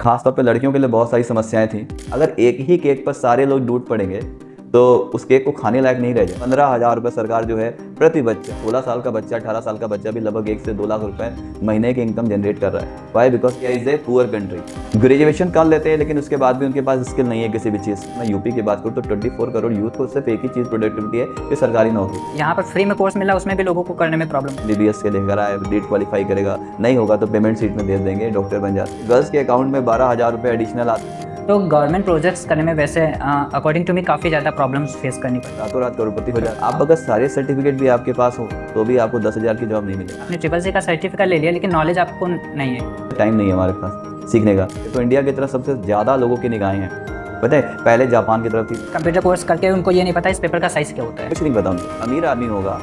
और ख़ासतौर पे लड़कियों के लिए बहुत सारी समस्याएं थी। अगर एक ही केक पर सारे लोग टूट पड़ेंगे तो उस केक को खाने लायक नहीं रह जाए। 15,000 रुपये सरकार जो है प्रति बच्चा, 16 साल का बच्चा, 18 साल का बच्चा भी लगभग 1 से 2 लाख रुपए महीने की इनकम जनरेट कर रहा है। वाई? बिकॉज क्या is a poor country. Graduation कर लेते हैं लेकिन उसके बाद भी उनके पास स्किल नहीं है किसी भी चीज़। मैं यूपी की बात करूँ तो 24 करोड़ यूथ को सिर्फ एक ही चीज़ प्रोडक्टिविटी है कि सरकारी नौकरी। यहाँ पर फ्री में कोर्स मिला, उसमें भी लोगों को करने में प्रॉब्लम। DBS के लेकर आए, नीट क्वालिफाई करेगा, नहीं होगा तो पेमेंट सीट में भेज देंगे, डॉक्टर बन जाते। गर्ल्स के अकाउंट में 12,000 रुपये एडिशनल आते। तो गवर्नमेंट प्रोजेक्ट्स करने में वैसे अकॉर्डिंग टू मी काफ़ी ज़्यादा प्रॉब्लम्स फेस करनी पड़ती है। रातों रात करोड़पति हो जाए। आप अगर सारे सर्टिफिकेट भी आपके पास हो तो भी आपको 10,000 की जॉब नहीं मिलेगी। आपने CCC का सर्टिफिकेट ले लिया लेकिन नॉलेज आपको नहीं है, टाइम नहीं है हमारे पास सीखने का। तो इंडिया की तरफ सबसे ज़्यादा लोगों की निगाहें हैं, पता है, पहले जापान की तरफ थी। कंप्यूटर कोर्स करके उनको ये नहीं पता इस पेपर का साइज़ क्या होता है। कुछ नहीं पता उनको। अमीर आदमी होगा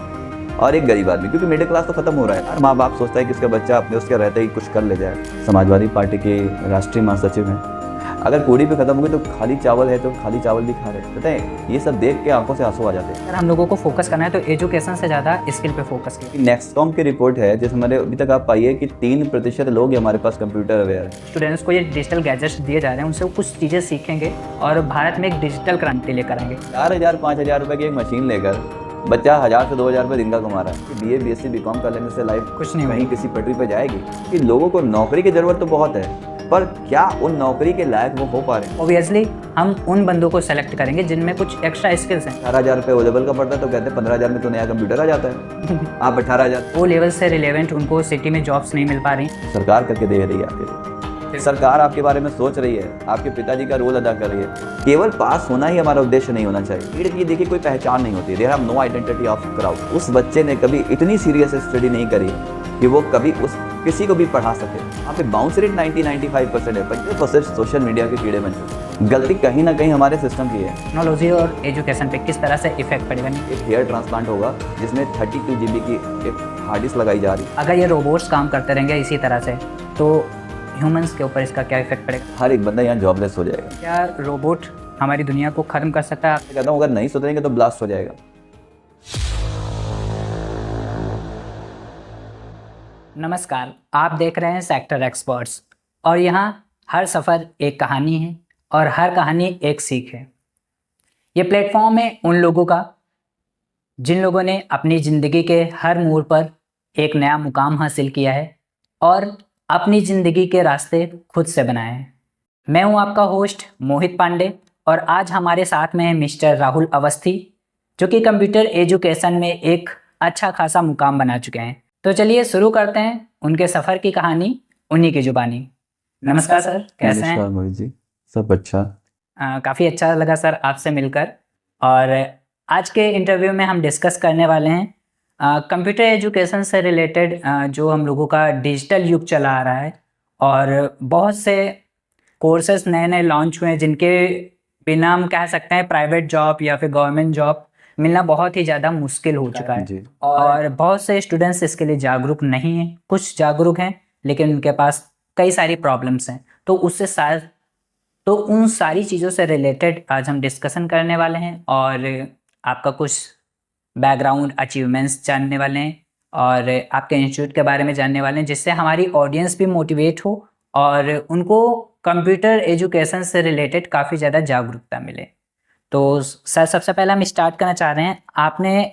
और एक गरीब आदमी, क्योंकि मिडिल क्लास तो खत्म हो रहा है। हर माँ बाप सोचता है कि उसका बच्चा अपने उसके रहते ही कुछ कर ले जाए। समाजवादी पार्टी के राष्ट्रीय महासचिव हैं, अगर पूरी भी खत्म हो गई तो खाली चावल है तो खाली चावल भी खा रहे हैं। पता है, ये सब देख के आंखों से आंसू आ जाते हैं। अगर हम लोगों को फोकस करना है तो एजुकेशन से ज़्यादा स्किल पे फोकस करें। नेक्स्टकॉम की रिपोर्ट है जिसमें हमारे अभी तक आप पाइए कि 3% लोग हमारे पास कंप्यूटर अवेयर है। स्टूडेंट्स को ये डिजिटल गैजेट्स दिए जा रहे हैं, उनसे वो कुछ चीज़ें सीखेंगे और भारत में एक डिजिटल क्रांति लेकर आएंगे। 4,000 5,000 रुपये की एक मशीन लेकर बच्चा 1,000 से 2,000 रुपये दिन का कमा रहा है। BA BSc BCom कर लेने से लाइफ कुछ नहीं कहीं किसी पटरी पर जाएगी। कि लोगों को नौकरी की ज़रूरत तो बहुत है, पर क्या उन नौकरी के लायक वो हो पा रहे हैं? ऑब्वियसली हम उन बंदों को सेलेक्ट करेंगे जिनमें कुछ एक्स्ट्रा स्किल्स हैं। 18,000 रुपये ओ लेवल का पड़ता है तो कहते हैं 15,000 में तो नया कंप्यूटर आ जाता है। आप 18,000 वो लेवल से रिलेवेंट उनको सिटी में जॉब्स नहीं मिल पा रही। सरकार करके दे रही है आपके। सरकार आपके बारे में सोच रही है, आपके पिताजी का रोल अदा कर रही है। केवल पास होना ही हमारा उद्देश्य नहीं होना चाहिए। भीड़ की देखिए कोई पहचान नहीं होती। There have no identity of crowd. उस बच्चे ने कभी इतनी सीरियस स्टडी नहीं करी कि वो कभी उस किसी को भी पढ़ा सके। यहाँ पे बाउंस रेट 90-95% है, 25% सोशल मीडिया के कीड़े बन चुके। गलती कहीं ना कहीं हमारे सिस्टम की है। टेक्नोलॉजी और एजुकेशन पे किस तरह से इफेक्ट पड़ेगा? एक हेयर ट्रांसप्लांट होगा जिसमें 32 GB की एक हार्ड डिस्क लगाई जा रही है। अगर ये रोबोट्स काम करते रहेंगे इसी तरह से तो ह्यूमंस के ऊपर इसका क्या इफेक्ट पड़ेगा? हर एक बंदा यहाँ जॉबलेस हो जाएगा। क्या रोबोट हमारी दुनिया को खत्म कर सकता है? मैं कहता हूँ अगर नहीं सुधरेंगे तो ब्लास्ट हो जाएगा। नमस्कार, आप देख रहे हैं सेक्टर एक्सपर्ट्स और यहाँ हर सफ़र एक कहानी है और हर कहानी एक सीख है। ये प्लेटफॉर्म है उन लोगों का जिन लोगों ने अपनी ज़िंदगी के हर मोड़ पर एक नया मुकाम हासिल किया है और अपनी ज़िंदगी के रास्ते खुद से बनाए हैं। मैं हूँ आपका होस्ट मोहित पांडे और आज हमारे साथ में है मिस्टर राहुल अवस्थी जो कि कंप्यूटर एजुकेशन में एक अच्छा खासा मुकाम बना चुके हैं। तो चलिए शुरू करते हैं उनके सफ़र की कहानी उन्हीं की जुबानी। नमस्कार सर, कैसे हैं? नमस्कार मोहित जी, सब अच्छा। काफ़ी अच्छा लगा सर आपसे मिलकर। और आज के इंटरव्यू में हम डिस्कस करने वाले हैं कंप्यूटर एजुकेशन से रिलेटेड जो हम लोगों का डिजिटल युग चला आ रहा है और बहुत से कोर्सेस नए नए लॉन्च हुए हैं जिनके बिना हम कह सकते हैं प्राइवेट जॉब या फिर गवर्नमेंट जॉब मिलना बहुत ही ज़्यादा मुश्किल हो चुका है। और बहुत से स्टूडेंट्स इसके लिए जागरूक नहीं हैं, कुछ जागरूक हैं लेकिन उनके पास कई सारी प्रॉब्लम्स हैं। तो उन सारी चीज़ों से रिलेटेड आज हम डिस्कशन करने वाले हैं और आपका कुछ बैकग्राउंड अचीवमेंट्स जानने वाले हैं और आपके इंस्टीट्यूट के बारे में जानने वाले हैं जिससे हमारी ऑडियंस भी मोटिवेट हो और उनको कंप्यूटर एजुकेशन से रिलेटेड काफ़ी ज़्यादा जागरूकता मिले। तो सर सबसे पहले हम स्टार्ट करना चाह रहे हैं, आपने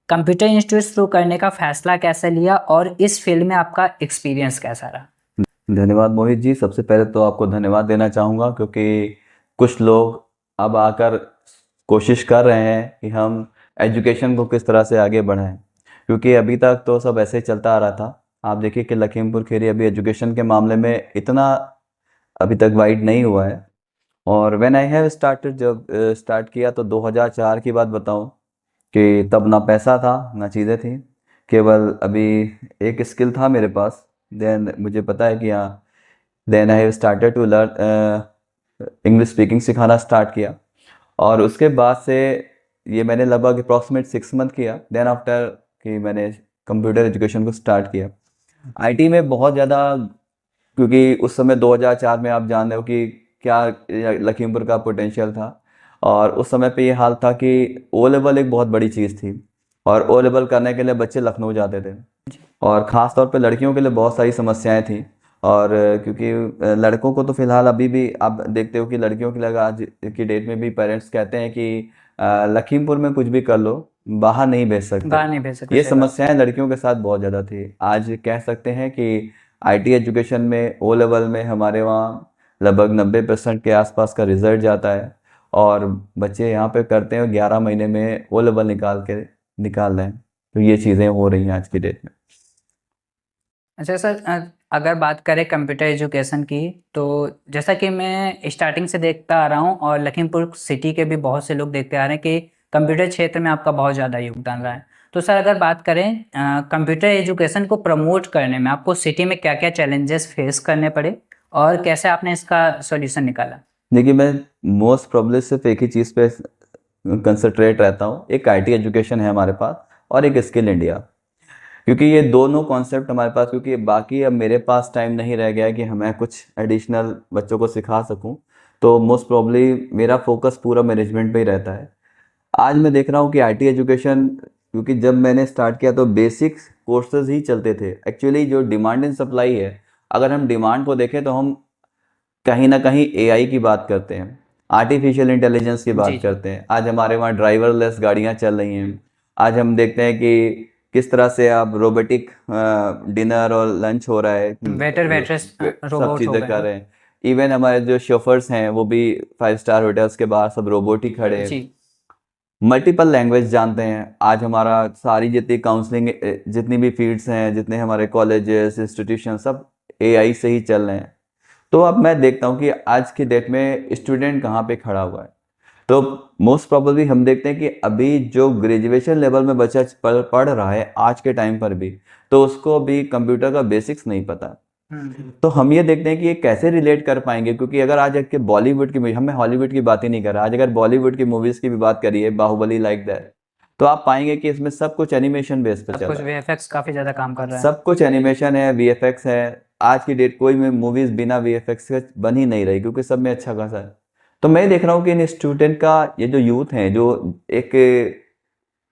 कंप्यूटर इंस्टीट्यूट शुरू करने का फैसला कैसे लिया और इस फील्ड में आपका एक्सपीरियंस कैसा रहा? धन्यवाद मोहित जी। सबसे पहले तो आपको धन्यवाद देना चाहूँगा क्योंकि कुछ लोग अब आकर कोशिश कर रहे हैं कि हम एजुकेशन को किस तरह से आगे बढ़ाएं, क्योंकि अभी तक तो सब ऐसे ही चलता आ रहा था। आप देखिए कि लखीमपुर खीरी अभी एजुकेशन के मामले में इतना अभी तक वाइड नहीं हुआ है। और व्हेन आई हैव स्टार्टेड, जब स्टार्ट किया तो 2004 की बात बताऊं कि तब ना पैसा था ना चीज़ें थी, केवल अभी एक स्किल था मेरे पास। देन मुझे पता है कि हाँ, then I have started to learn English speaking सिखाना स्टार्ट किया और उसके बाद से ये मैंने लगभग अप्रॉक्सीमेट 6 मंथ किया। देन आफ्टर कि मैंने कंप्यूटर एजुकेशन को स्टार्ट किया। IT में बहुत ज़्यादा, क्योंकि उस समय 2004 में आप जान रहे हो कि क्या लखीमपुर का पोटेंशियल था और उस समय पे ये हाल था कि O लेवल एक बहुत बड़ी चीज़ थी और O लेवल करने के लिए बच्चे लखनऊ जाते थे और ख़ास तौर पे लड़कियों के लिए बहुत सारी समस्याएं थी और क्योंकि लड़कों को तो फिलहाल अभी भी आप देखते हो कि लड़कियों की लगा आज की डेट में भी पेरेंट्स कहते हैं कि लखीमपुर में कुछ भी कर लो, बाहर नहीं भेज सकते। बाहर नहीं भेज सकते, ये सही बात। समस्याएं लड़कियों के साथ बहुत ज़्यादा थी। आज कह सकते हैं कि आईटी एजुकेशन में ओ लेवल में हमारे वहाँ लगभग 90% के आसपास का रिजल्ट जाता है, और बच्चे यहाँ पे करते हैं 11 महीने में ओ लेवल निकाल रहे हैं। तो ये चीज़ें हो रही हैं आज की डेट में। अच्छा सर, अगर बात करें कंप्यूटर एजुकेशन की, तो जैसा कि मैं स्टार्टिंग से देखता आ रहा हूँ और लखीमपुर सिटी के भी बहुत से लोग देखते आ रहे हैं कि कंप्यूटर क्षेत्र में आपका बहुत ज़्यादा योगदान रहा है। तो सर अगर बात करें कंप्यूटर एजुकेशन को प्रमोट करने में आपको सिटी में क्या क्या चैलेंजेस फेस करने पड़े और कैसे आपने इसका सॉल्यूशन निकाला? देखिए, मैं मोस्ट प्रॉब्लम सिर्फ एक ही चीज़ पे कंसंट्रेट रहता हूँ। एक आईटी एजुकेशन है हमारे पास, और एक स्किल इंडिया। क्योंकि ये दोनों कॉन्सेप्ट हमारे पास, क्योंकि बाकी अब मेरे पास टाइम नहीं रह गया है कि मैं कुछ एडिशनल बच्चों को सिखा सकूं, तो मोस्ट प्रॉब्ली मेरा फोकस पूरा मैनेजमेंट पे ही रहता है। आज मैं देख रहा हूँ कि आईटी एजुकेशन, क्योंकि जब मैंने स्टार्ट किया तो बेसिक कोर्सेज ही चलते थे। एक्चुअली जो डिमांड एंड सप्लाई है, अगर हम डिमांड को देखें तो हम कहीं ना कहीं एआई की बात करते हैं, आर्टिफिशियल इंटेलिजेंस की जी बात जी। करते हैं। आज हमारे वहाँ ड्राइवरलेस गाड़ियाँ चल रही हैं। आज हम देखते हैं कि किस तरह से अब रोबोटिक डिनर और लंच हो रहा है, वेटर वेट्रेस सब रोबोट हो चीज़ें गए कर हैं। रहे हैं। इवन हमारे जो शोफर्स हैं वो भी 5 स्टार होटल्स के बाहर सब रोबोट ही खड़े हैं। जी। मल्टीपल लैंग्वेज जानते हैं। आज हमारा सारी जितनी काउंसलिंग, जितनी भी फील्ड्स हैं, जितने हमारे कॉलेजेस इंस्टीट्यूशन, सब एआई से ही चल रहे हैं। तो अब मैं देखता हूँ कि आज की डेट में स्टूडेंट कहाँ पे खड़ा हुआ है। तो मोस्ट प्रोबेबली हम देखते हैं कि अभी जो ग्रेजुएशन लेवल में बच्चा पढ़ रहा है आज के टाइम पर भी, तो उसको अभी कंप्यूटर का बेसिक्स नहीं पता। तो हम ये देखते हैं कि ये कैसे रिलेट कर पाएंगे, क्योंकि अगर आज के बॉलीवुड की मूवी, हमें हॉलीवुड की बात ही नहीं कर रहा, आज अगर बॉलीवुड की मूवीज की भी बात करिए, बाहुबली लाइक दैट, तो आप पाएंगे कि इसमें सब कुछ एनिमेशन बेस पे सब चल कुछ रहा है। वीएफएक्स काफ़ी ज़्यादा काम कर रहा है। सब कुछ एनिमेशन है, वीएफएक्स है। आज की डेट कोई में मूवीज बिना वीएफएक्स के बन ही नहीं रही, क्योंकि सब में अच्छा खासा है। तो मैं देख रहा हूँ कि इन स्टूडेंट का, ये जो यूथ हैं, जो एक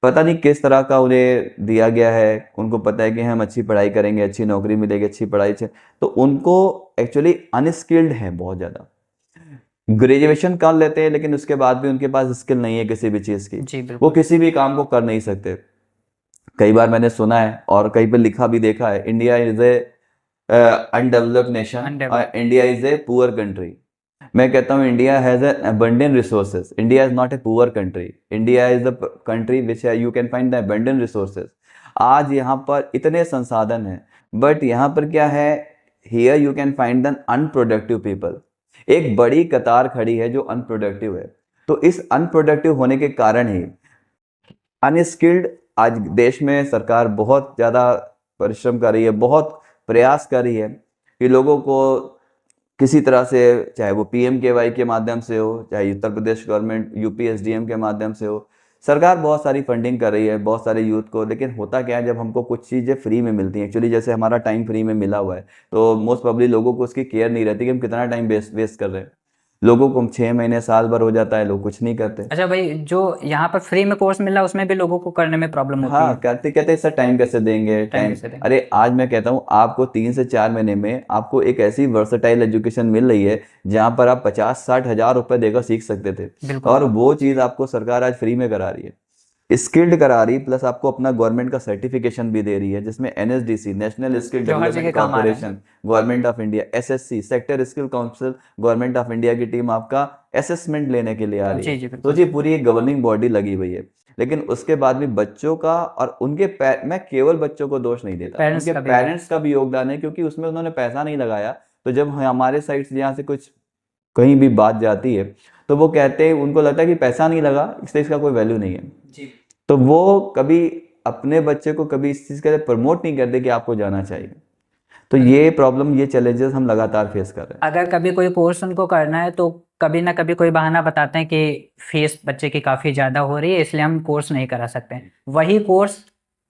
पता नहीं किस तरह का उन्हें दिया गया है, उनको पता है कि हम अच्छी पढ़ाई करेंगे, अच्छी नौकरी मिलेगी, अच्छी पढ़ाई से, तो उनको एक्चुअली अनस्किल्ड है बहुत ज़्यादा। ग्रेजुएशन कर लेते हैं लेकिन उसके बाद भी उनके पास स्किल नहीं है किसी भी चीज़ की। जी वो बिल्कुल। किसी भी काम को कर नहीं सकते। कई बार मैंने सुना है और कहीं पर लिखा भी देखा है, India is a undeveloped nation और undeveloped. India is a poor country. मैं कहता हूँ India has an abundant resources. India is not a poor country. India is the country which you can find the abundant resources. आज यहाँ पर इतने संसाधन हैं, बट यहाँ पर क्या है, here you can find the unproductive people. एक बड़ी कतार खड़ी है जो अनप्रोडक्टिव है। तो इस अनप्रोडक्टिव होने के कारण ही अनस्किल्ड, आज देश में सरकार बहुत ज़्यादा परिश्रम कर रही है, बहुत प्रयास कर रही है कि लोगों को किसी तरह से, चाहे वो PMKY के माध्यम से हो, चाहे Uttar Pradesh government UP SDM के माध्यम से हो, सरकार बहुत सारी फंडिंग कर रही है बहुत सारे यूथ को। लेकिन होता क्या है, जब हमको कुछ चीज़ें फ्री में मिलती हैं, एक्चुअली जैसे हमारा टाइम फ्री में मिला हुआ है, तो मोस्ट प्रोबेबली लोगों को उसकी केयर नहीं रहती कि हम कितना टाइम वेस्ट कर रहे हैं। लोगों को 6 महीने साल भर हो जाता है, लोग कुछ नहीं करते। अच्छा भाई, जो यहाँ पर फ्री में कोर्स मिला उसमें भी लोगों को करने में प्रॉब्लम होती हाँ, है। कहते कहते सर टाइम कैसे देंगे, टाइम टाइम। कैसे देंगे? अरे आज मैं कहता हूँ आपको 3 से 4 महीने में आपको एक ऐसी वर्सटाइल एजुकेशन मिल रही है जहाँ पर आप 50-60 हजार रुपए देकर सीख सकते थे, बिल्कुल। और वो चीज़ आपको सरकार आज फ्री में करा रही है, स्किल्ड करा रही, प्लस आपको अपना गवर्नमेंट का सर्टिफिकेशन भी दे रही है, जिसमें NSDC, नेशनल स्किल जो हर जगह डेवलपमेंट काम आ रहा है। Corporation, government of India, SSC, sector skill council, government of India की टीम आपका असेसमेंट लेने के लिए आ रही जी है। जी तो बिल्कुल। जी पूरी एक गवर्निंग बॉडी लगी हुई है। लेकिन उसके बाद भी बच्चों का और उनके मैं केवल बच्चों को दोष नहीं देता, पेरेंट्स उनके का भी पेरेंट्स का भी योगदान है, क्योंकि उसमें उन्होंने पैसा नहीं लगाया। तो जब हमारे साइड से यहाँ से कुछ कहीं भी बात जाती है, तो वो कहते हैं, उनको लगता है कि पैसा नहीं लगा इसलिए इसका कोई वैल्यू नहीं है। जी। तो वो कभी अपने बच्चे को कभी इस चीज़ के लिए प्रमोट नहीं करते कि आपको जाना चाहिए। तो ये प्रॉब्लम, ये चैलेंजेस हम लगातार फेस कर रहे हैं। अगर कभी कोई कोर्स उनको करना है तो कभी ना कभी कोई बहाना बताते हैं कि फीस बच्चे की काफ़ी ज़्यादा हो रही है इसलिए हम कोर्स नहीं करा सकते हैं। वही कोर्स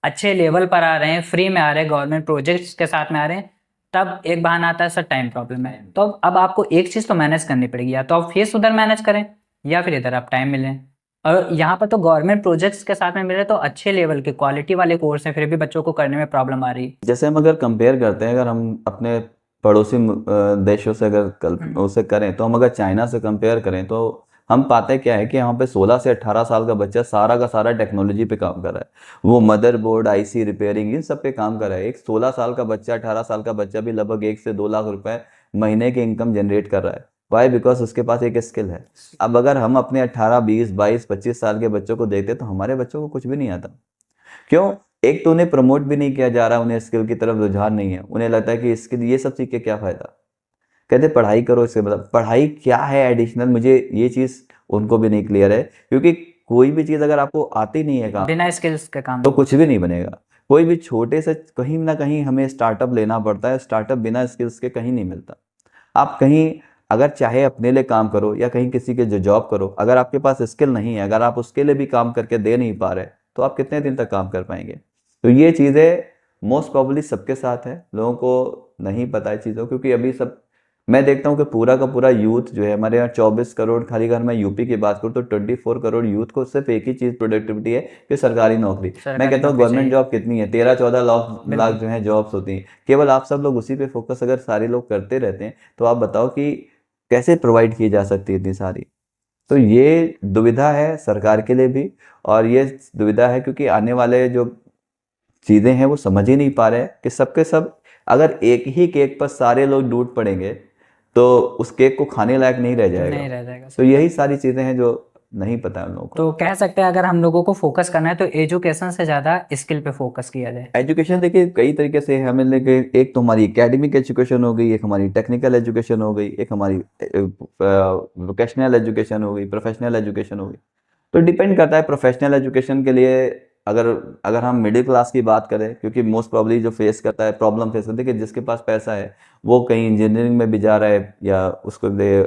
अच्छे लेवल पर आ रहे हैं, फ्री में आ रहे हैं, गवर्नमेंट प्रोजेक्ट्स के साथ में आ रहे हैं, तब एक बहाना आता है सर टाइम प्रॉब्लम है। तो अब आपको एक चीज़ तो मैनेज करनी पड़ेगी, या तो आप फीस उधर मैनेज करें या फिर इधर आप टाइम मिलें। और यहाँ पर तो गवर्नमेंट प्रोजेक्ट्स के साथ में मिल रहे तो अच्छे लेवल के क्वालिटी वाले कोर्स हैं, फिर भी बच्चों को करने में प्रॉब्लम आ रही है। जैसे हम अगर कंपेयर करते हैं, अगर हम अपने पड़ोसी देशों से अगर उसे करें, तो हम अगर चाइना से कंपेयर करें तो हम पाते क्या है कि यहाँ पे 16 से 18 साल का बच्चा सारा का सारा टेक्नोलॉजी पे काम कर रहा है। वो मदरबोर्ड, आईसी रिपेयरिंग, इन सब पे काम कर रहा है। एक 16 साल का बच्चा, 18 साल का बच्चा भी लगभग 1 से 2 लाख रुपए महीने की इनकम जनरेट कर रहा है। वाई? बिकॉज उसके पास एक स्किल है। अब अगर हम अपने 18, 20, 22, 25 साल के बच्चों को देखते तो हमारे बच्चों को कुछ भी नहीं आता। क्यों? एक तो उन्हें प्रमोट भी नहीं किया जा रहा, उन्हें स्किल की तरफ रुझान नहीं है। उन्हें लगता है कि स्किल ये सब सीख के क्या फायदा। कहते पढ़ाई करो, इसके मतलब पढ़ाई क्या है एडिशनल, मुझे ये चीज़ उनको भी नहीं क्लियर है। क्योंकि कोई भी चीज़ अगर आपको आती नहीं है काम, बिना स्किल्स के काम तो कुछ भी नहीं बनेगा। कोई भी छोटे से कहीं ना कहीं हमें स्टार्टअप लेना पड़ता है। स्टार्टअप बिना स्किल्स के कहीं नहीं मिलता। आप कहीं अगर चाहे अपने लिए काम करो या कहीं किसी के जो जॉब करो, अगर आपके पास स्किल नहीं है, अगर आप उसके लिए भी काम करके दे नहीं पा रहे, तो आप कितने दिन तक काम कर पाएंगे। तो ये चीज़ें मोस्ट प्रॉब्ली सबके साथ है, लोगों को नहीं पता है चीज़ों, क्योंकि अभी सब मैं देखता हूँ कि पूरा का पूरा यूथ जो है हमारे यहाँ 24 करोड़, खाली अगर मैं यूपी की बात करूँ तो 24 करोड़ यूथ को सिर्फ एक ही चीज़ प्रोडक्टिविटी है कि सरकारी नौकरी। मैं कहता हूँ गवर्नमेंट जॉब कितनी है, 13-14 लाख जो है जॉब्स होती हैं। केवल आप सब लोग उसी पे फोकस अगर सारे लोग करते रहते हैं, तो आप बताओ कि कैसे प्रोवाइड की जा सकती है इतनी सारी। तो ये दुविधा है सरकार के लिए भी, और ये दुविधा है क्योंकि आने वाले जो चीज़ें हैं वो समझ ही नहीं पा रहे हैं कि सबके सब अगर एक ही केक पर सारे लोग टूट पड़ेंगे तो उस केक को खाने लायक नहीं रह जाएगा। तो यही सारी चीज़ें हैं जो नहीं पता है उन लोगों को। तो कह सकते हैं अगर हम लोगों को फोकस करना है तो एजुकेशन से ज़्यादा स्किल पे फोकस किया जाए। एजुकेशन देखिए कई तरीके से है हमें, लेके एक तो हमारी एकेडमिक एजुकेशन हो गई, एक हमारी टेक्निकल एजुकेशन हो गई, एक हमारी वोकेशनल एजुकेशन हो गई, प्रोफेशनल एजुकेशन हो गई। तो डिपेंड करता है प्रोफेशनल एजुकेशन के लिए। अगर अगर हम मिडिल क्लास की बात करें, क्योंकि मोस्ट प्रॉब्ली जो फेस करता है प्रॉब्लम फेस करता है कि जिसके पास पैसा है वो कहीं इंजीनियरिंग में भी जा रहा है या उसको लिए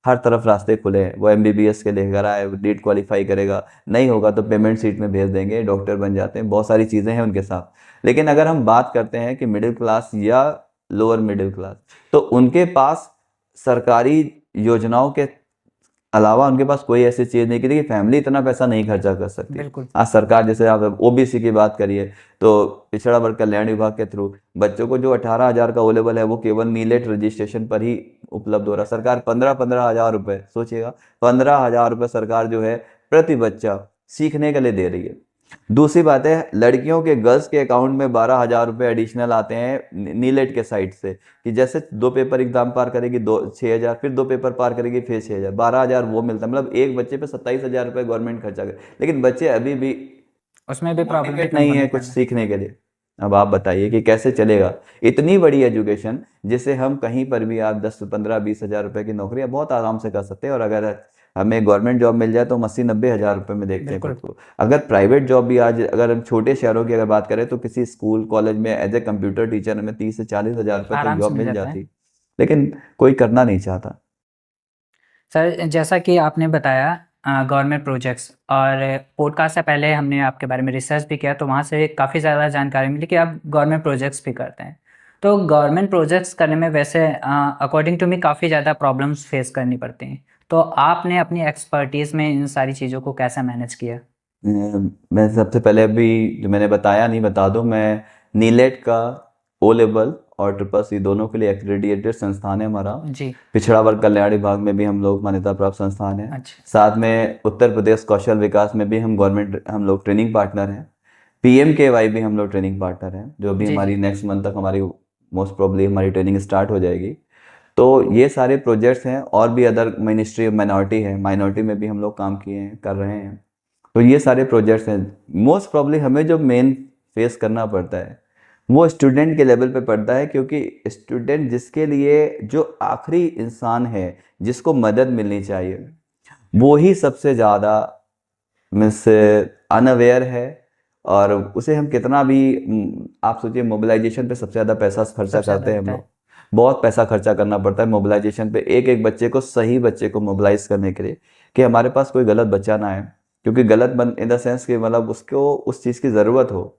हर तरफ रास्ते खुले हैं, वो एमबीबीएस के लिए करा है, नीट क्वालिफाई करेगा, नहीं होगा तो पेमेंट सीट में भेज देंगे, डॉक्टर बन जाते हैं, बहुत सारी चीज़ें हैं उनके साथ। लेकिन अगर हम बात करते हैं कि मिडिल क्लास या लोअर मिडिल क्लास, तो उनके पास सरकारी योजनाओं के अलावा उनके पास कोई ऐसी चीज़ नहीं कि देखिए फैमिली इतना पैसा नहीं खर्चा कर सकती। बिल्कुल। आज सरकार, जैसे आप ओबीसी की बात करिए तो पिछड़ा वर्ग कल्याण विभाग के थ्रू बच्चों को जो 18,000 का ओ लेवल है वो केवल नीलेट रजिस्ट्रेशन पर ही उपलब्ध हो रहा है। सरकार 15,000 रुपये, सोचिएगा 15,000 रुपये सरकार जो है प्रति बच्चा सीखने के लिए दे रही है। दूसरी बात है, लड़कियों के गर्ल्स के अकाउंट में 12,000 रुपये एडिशनल आते हैं नीलेट के साइड से, कि जैसे 2 पेपर एग्जाम पार करेगी 6,000, फिर 2 पेपर पार करेगी फिर 6,000, 12,000 वो मिलता है। मतलब एक बच्चे पे 27,000 रुपये गवर्नमेंट खर्चा करे, लेकिन बच्चे अभी भी उसमें भी प्रॉब्लम नहीं है कुछ सीखने के लिए। अब आप बताइए कि कैसे चलेगा इतनी बड़ी एजुकेशन, जिसे हम कहीं पर भी आप 10, 15, 20,000 रुपये की नौकरी बहुत आराम से कर सकते हैं, और अगर हमें गवर्नमेंट जॉब मिल जाए तो हम 80-90 हज़ार रुपये में देखते हैं खुद को। अगर प्राइवेट जॉब भी आज, अगर हम छोटे शहरों की अगर बात करें तो किसी स्कूल कॉलेज में एज ए कंप्यूटर टीचर हमें 30 से 40,000 रुपये तक जॉब मिल जाती, लेकिन कोई करना नहीं चाहता। सर जैसा कि आपने बताया गवर्नमेंट प्रोजेक्ट्स, और पॉडकास्ट से पहले हमने आपके बारे में रिसर्च भी किया तो वहाँ से काफ़ी ज़्यादा जानकारी मिली कि आप गवर्नमेंट प्रोजेक्ट्स भी करते हैं। तो गवर्नमेंट प्रोजेक्ट्स करने में वैसे अकॉर्डिंग टू मी काफ़ी ज़्यादा प्रॉब्लम्स फेस करनी पड़ती हैं। तो आपने अपनी एक्सपर्टीज़ में इन सारी चीज़ों को कैसे मैनेज किया? मैं सबसे पहले अभी जो मैंने बताया नहीं बता दूं, मैं नीलेट का ओ लेवल और ट्रिपल सी दोनों के लिए एक्रेडिटेड संस्थान है हमारा जी। पिछड़ा वर्ग कल्याण विभाग में भी हम लोग मान्यता प्राप्त संस्थान है। अच्छा। साथ में उत्तर प्रदेश कौशल विकास में भी हम गवर्नमेंट हम लोग ट्रेनिंग पार्टनर हैं। पीएमकेवाई भी हम लोग ट्रेनिंग पार्टनर हैं, जो भी हमारी नेक्स्ट मंथ तक हमारी मोस्ट प्रॉब्ली हमारी ट्रेनिंग स्टार्ट हो जाएगी। तो ये सारे प्रोजेक्ट्स हैं, और भी अदर मिनिस्ट्री ऑफ माइनॉरिटी है, माइनॉरिटी में भी हम लोग काम किए हैं, कर रहे हैं। तो ये सारे प्रोजेक्ट्स हैं। मोस्ट प्रॉब्ली हमें जो मेन फेस करना पड़ता है वो स्टूडेंट के लेवल पे पड़ता है, क्योंकि स्टूडेंट जिसके लिए जो आखिरी इंसान है जिसको मदद मिलनी चाहिए, वो ही सबसे ज़्यादा मिस अनअवेयर है। और उसे हम कितना भी आप सोचिए मोबिलाइजेशन पे सबसे ज़्यादा पैसा खर्चा करते हैं हम लोग, बहुत पैसा खर्चा करना पड़ता है मोबिलाइजेशन पे, एक एक बच्चे को, सही बच्चे को मोबिलाइज करने के लिए, कि हमारे पास कोई गलत बच्चा ना आए। क्योंकि गलत बन इन द सेंस कि मतलब उसको उस चीज़ की ज़रूरत हो,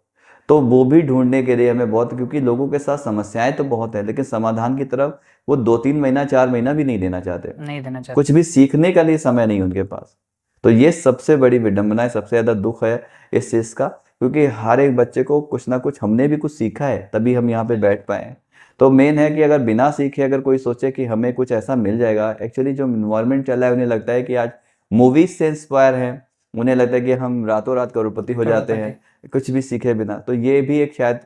तो वो भी ढूंढने के लिए हमें बहुत, क्योंकि लोगों के साथ समस्याएं तो बहुत है, लेकिन समाधान की तरफ वो 2-3 महीना 4 महीना भी नहीं देना चाहते, कुछ भी सीखने का लिए समय नहीं उनके पास। तो ये सबसे बड़ी विडंबना है, सबसे ज़्यादा दुख है इस चीज़ का, क्योंकि हर एक बच्चे को कुछ ना कुछ हमने भी कुछ सीखा है तभी हम यहाँ पे बैठ पाए हैं। तो मेन है कि अगर बिना सीखे अगर कोई सोचे कि हमें कुछ ऐसा मिल जाएगा, एक्चुअली जो इन्वायरमेंट चल रहा है उन्हें लगता है कि आज मूवीज से इंस्पायर है, उन्हें लगता है कि हम रातों रात करोड़पति हो जाते हैं कुछ भी सीखे बिना। तो ये भी एक शायद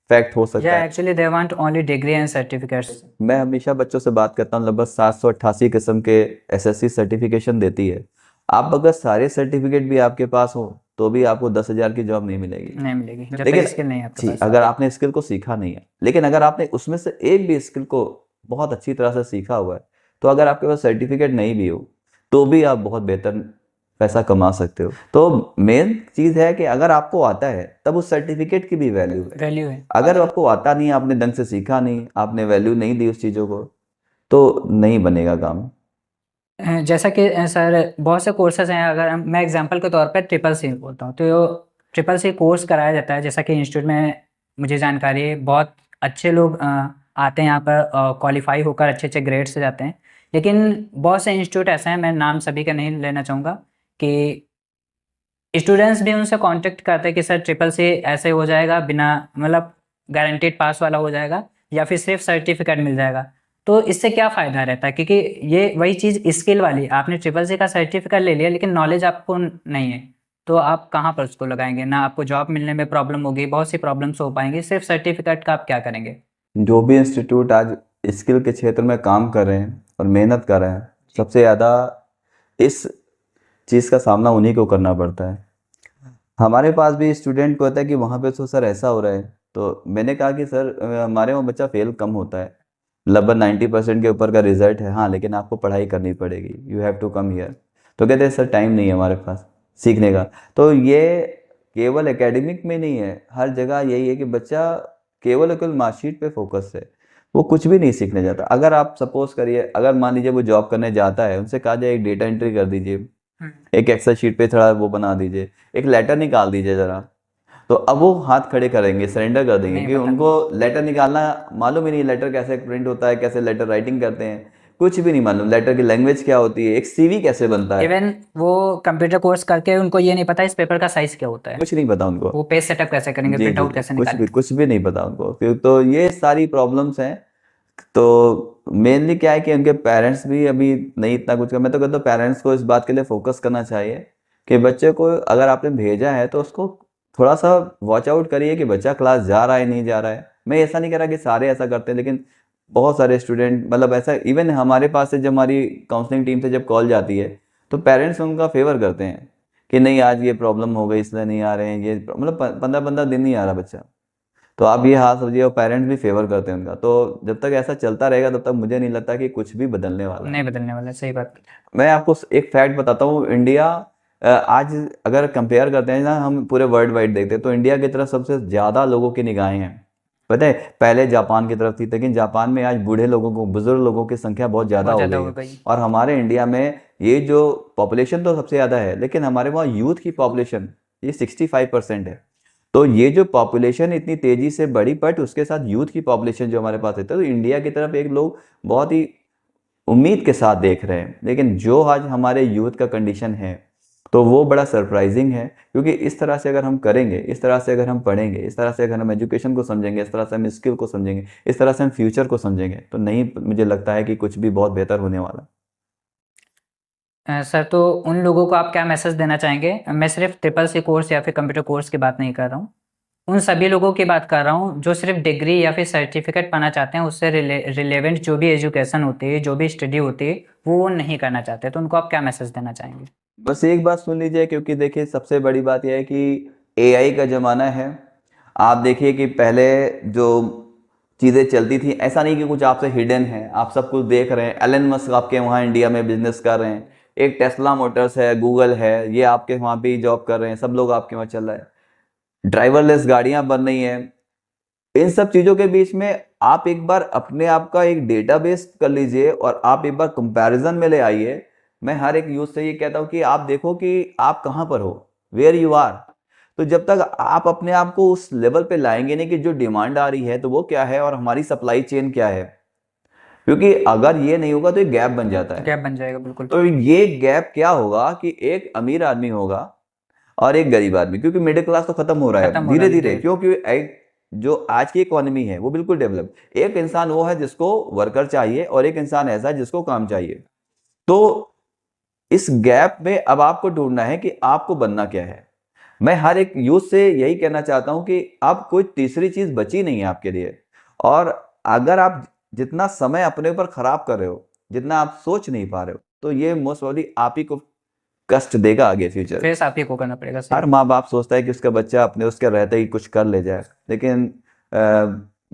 फैक्ट हो सकता है। Actually they want only degree and certificates. मैं हमेशा बच्चों से बात करता हूँ, लगभग 788 किस्म के एसएससी सर्टिफिकेशन देती है। आप अगर सारे सर्टिफिकेट भी आपके पास हो तो भी आपको 10,000 की जॉब नहीं मिलेगी, नहीं मिलेगी जब लेकिन तक स्किल नहीं है आपके जी पास। अगर आपने स्किल को सीखा नहीं है। लेकिन अगर आपने उसमें से एक भी स्किल को बहुत अच्छी तरह से सीखा हुआ है, तो अगर आपके पास सर्टिफिकेट नहीं भी हो तो भी आप बहुत बेहतर पैसा कमा सकते हो। तो मेन चीज है कि अगर आपको आता है तब उस सर्टिफिकेट की भी वैल्यू है। अगर आपको आता नहीं, आपने ढंग से सीखा नहीं, आपने वैल्यू नहीं दी उस चीजों को, तो नहीं बनेगा काम। जैसा कि सर बहुत से कोर्सेज हैं, अगर मैं एग्जांपल के तौर पर ट्रिपल सी बोलता हूँ, तो ट्रिपल सी कोर्स कराया जाता है। जैसा कि इंस्टीट्यूट में मुझे जानकारी है, बहुत अच्छे लोग आते हैं यहाँ पर, क्वालिफाई होकर अच्छे अच्छे ग्रेड से जाते हैं। लेकिन बहुत से इंस्टीट्यूट ऐसे हैं, मैं नाम सभी का नहीं लेना चाहूँगा, कि स्टूडेंट्स भी उनसे कांटेक्ट करते हैं कि सर ट्रिपल सी ऐसे हो जाएगा, बिना मतलब गारंटेड पास वाला हो जाएगा, या फिर सिर्फ सर्टिफिकेट मिल जाएगा। तो इससे क्या फ़ायदा रहता है? क्योंकि ये वही चीज़ स्किल वाली, आपने ट्रिपल सी का सर्टिफिकेट ले लिया लेकिन नॉलेज आपको नहीं है, तो आप कहाँ पर उसको लगाएंगे? ना आपको जॉब मिलने में प्रॉब्लम होगी, बहुत सी प्रॉब्लम्स हो पाएंगी, सिर्फ सर्टिफिकेट का आप क्या करेंगे? जो भी इंस्टीट्यूट आज स्किल के क्षेत्र में काम कर रहे हैं और मेहनत कर रहे हैं, सबसे ज़्यादा इस चीज़ का सामना उन्हीं को करना पड़ता है। हमारे पास भी स्टूडेंट को होता है कि वहाँ पे तो सर ऐसा हो रहा है, तो मैंने कहा कि सर हमारे वहाँ बच्चा फेल कम होता है, लगभग 90% के ऊपर का रिजल्ट है, हाँ लेकिन आपको पढ़ाई करनी पड़ेगी, you have to come here. तो कहते हैं सर टाइम नहीं है हमारे पास सीखने का। तो ये केवल एकेडमिक में नहीं है, हर जगह यही है कि बच्चा केवल मार्कशीट पे फोकस है, वो कुछ भी नहीं सीखने जाता। अगर आप सपोज करिए, अगर मान लीजिए वो जॉब करने जाता है, उनसे कहा जाए एक डेटा एंट्री कर दीजिए, एक एक्सेल शीट पे थोड़ा वो बना दीजिए, एक लेटर निकाल दीजिए जरा, तो अब वो हाथ खड़े करेंगे, सरेंडर कर देंगे कि उनको लेटर निकालना मालूम ही नहीं, लेटर कैसे प्रिंट होता है, कैसे लेटर राइटिंग करते हैं, कुछ भी नहीं मालूम, लेटर की लैंग्वेज क्या होती है, एक सीवी कैसे बनता है। इवन वो कंप्यूटर कोर्स करके उनको ये नहीं पता इस पेपर का साइज क्या होता है, कुछ नहीं पता उनको, वो पेज सेटअप कैसे करेंगे, जी प्रिंट जी आउट कैसे कुछ भी नहीं पता उनको। फिर तो ये सारी प्रॉब्लम्स हैं। तो मेनली क्या है कि उनके पेरेंट्स भी अभी नहीं इतना कुछ कर, मैं तो कहता हूँ पेरेंट्स को इस बात के लिए फोकस करना चाहिए कि बच्चे को अगर आपने भेजा है तो उसको थोड़ा सा वॉच आउट करिए कि बच्चा क्लास जा रहा है नहीं जा रहा है। मैं ऐसा नहीं कह रहा कि सारे ऐसा करते हैं, लेकिन बहुत सारे स्टूडेंट मतलब ऐसा, इवन हमारे पास से जब हमारी काउंसलिंग टीम से जब कॉल जाती है तो पेरेंट्स उनका फेवर करते हैं कि नहीं आज ये प्रॉब्लम हो गई इसलिए नहीं आ रहे हैं, ये मतलब 15-15 दिन नहीं आ रहा बच्चा। तो आप ये हाथ समझिए, और पेरेंट्स भी फेवर करते हैं उनका। तो जब तक ऐसा चलता रहेगा तब तक मुझे नहीं लगता कि कुछ भी बदलने वाला है। नहीं बदलने वाला, सही बात। मैं आपको एक फैक्ट बताता हूँ, इंडिया आज अगर कंपेयर करते हैं ना, हम पूरे वर्ल्ड वाइड देखते हैं तो इंडिया की तरफ सबसे ज़्यादा लोगों की निगाहें हैं। पता है पहले जापान की तरफ थी, लेकिन जापान में आज बूढ़े लोगों को, बुजुर्ग लोगों की संख्या बहुत ज़्यादा हो गई है। और हमारे इंडिया में ये जो पॉपुलेशन तो सबसे ज़्यादा है, लेकिन हमारे वहाँ यूथ की पॉपुलेशन ये 65% है। तो ये जो पॉपुलेशन इतनी तेजी से बढ़ी, बट उसके साथ यूथ की पॉपुलेशन जो हमारे पास है, तो इंडिया की तरफ एक लोग बहुत ही उम्मीद के साथ देख रहे हैं। लेकिन जो आज हमारे यूथ का कंडीशन है तो वो बड़ा सरप्राइजिंग है, क्योंकि इस तरह से अगर हम करेंगे, इस तरह से अगर हम पढ़ेंगे, इस तरह से अगर हम एजुकेशन को समझेंगे, इस तरह से हम स्किल को समझेंगे, इस तरह से हम फ्यूचर को समझेंगे, तो नहीं मुझे लगता है कि कुछ भी बहुत बेहतर होने वाला। सर तो उन लोगों को आप क्या मैसेज देना चाहेंगे? मैं सिर्फ ट्रिपल सी कोर्स या फिर कंप्यूटर कोर्स की बात नहीं कर रहा हूँ, उन सभी लोगों की बात कर रहा हूँ जो सिर्फ डिग्री या फिर सर्टिफिकेट पाना चाहते हैं, उससे रिलेवेंट जो भी एजुकेशन होती है, जो भी स्टडी होती है, वो नहीं करना चाहते, तो उनको आप क्या मैसेज देना चाहेंगे? बस एक बात सुन लीजिए, क्योंकि देखिए सबसे बड़ी बात यह है कि एआई का ज़माना है। आप देखिए कि पहले जो चीज़ें चलती थी, ऐसा नहीं कि कुछ आपसे हिडन है, आप सब कुछ देख रहे हैं। एलन मस्क आपके वहाँ इंडिया में बिजनेस कर रहे हैं, एक टेस्ला मोटर्स है, गूगल है, ये आपके वहाँ भी जॉब कर रहे हैं, सब लोग आपके वहाँ चल रहा है, ड्राइवरलेस गाड़ियाँ बन रही हैं। इन सब चीज़ों के बीच में आप एक बार अपने आप का एक डेटाबेस कर लीजिए और आप एक बार कंपैरिजन में ले आइए। मैं हर एक यूथ से ये कहता हूँ कि आप देखो कि आप कहाँ पर हो, वेयर यू आर। तो जब तक आप अपने आप को उस लेवल पे लाएंगे नहीं कि जो डिमांड आ रही है तो वो क्या है और हमारी सप्लाई चेन क्या है, क्योंकि अगर ये नहीं होगा तो एक गैप बन जाता है, गैप बन जाएगा बिल्कुल। तो ये गैप क्या होगा कि एक अमीर आदमी होगा और एक गरीब आदमी, क्योंकि मिडिल क्लास तो खत्म हो रहा है धीरे धीरे, क्योंकि एक जो आज की इकोनॉमी है वो बिल्कुल डेवलप। एक इंसान वो है जिसको वर्कर चाहिए और एक इंसान ऐसा है जिसको काम चाहिए। तो इस गैप में अब आपको ढूंढना है कि आपको बनना क्या है। मैं हर एक यूथ से यही कहना चाहता हूं कि अब कोई तीसरी चीज बची नहीं है आपके लिए। और अगर आप जितना समय अपने ऊपर खराब कर रहे हो, जितना आप सोच नहीं पा रहे हो, तो ये मोस्ट प्रोबेबली आप ही को कष्ट देगा आगे फ्यूचर। फेस आप ही को करना पड़ेगा। सही। हर माँ बाप सोचता है कि उसका बच्चा अपने उसके रहते ही कुछ कर ले जाए, लेकिन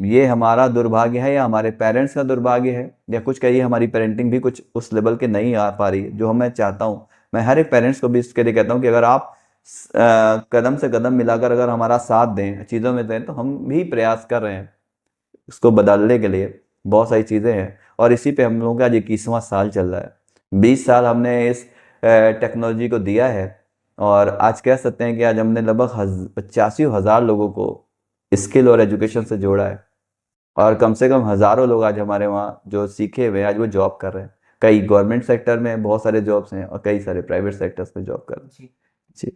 ये हमारा दुर्भाग्य है या हमारे पेरेंट्स का दुर्भाग्य है, या कुछ कहिए हमारी पेरेंटिंग भी कुछ उस लेवल के नहीं आ पा रही है जो मैं चाहता हूँ। मैं हर एक पेरेंट्स को भी इसके लिए कहता हूँ कि अगर आप कदम से कदम मिलाकर अगर हमारा साथ दें, चीज़ों में दें, तो हम भी प्रयास कर रहे हैं इसको बदलने के लिए। बहुत सारी चीज़ें हैं और इसी पे हम लोगों का आज 21वां साल चल रहा है। 20 साल हमने इस टेक्नोलॉजी को दिया है और आज कह सकते हैं कि आज हमने लगभग 85,000 लोगों को स्किल और एजुकेशन से जोड़ा है। और कम से कम हज़ारों लोग आज हमारे वहाँ जो सीखे हुए हैं आज वो जॉब कर रहे हैं। कई गवर्नमेंट सेक्टर में बहुत सारे जॉब्स हैं और कई सारे प्राइवेट सेक्टर्स में जॉब कर रहे हैं। जी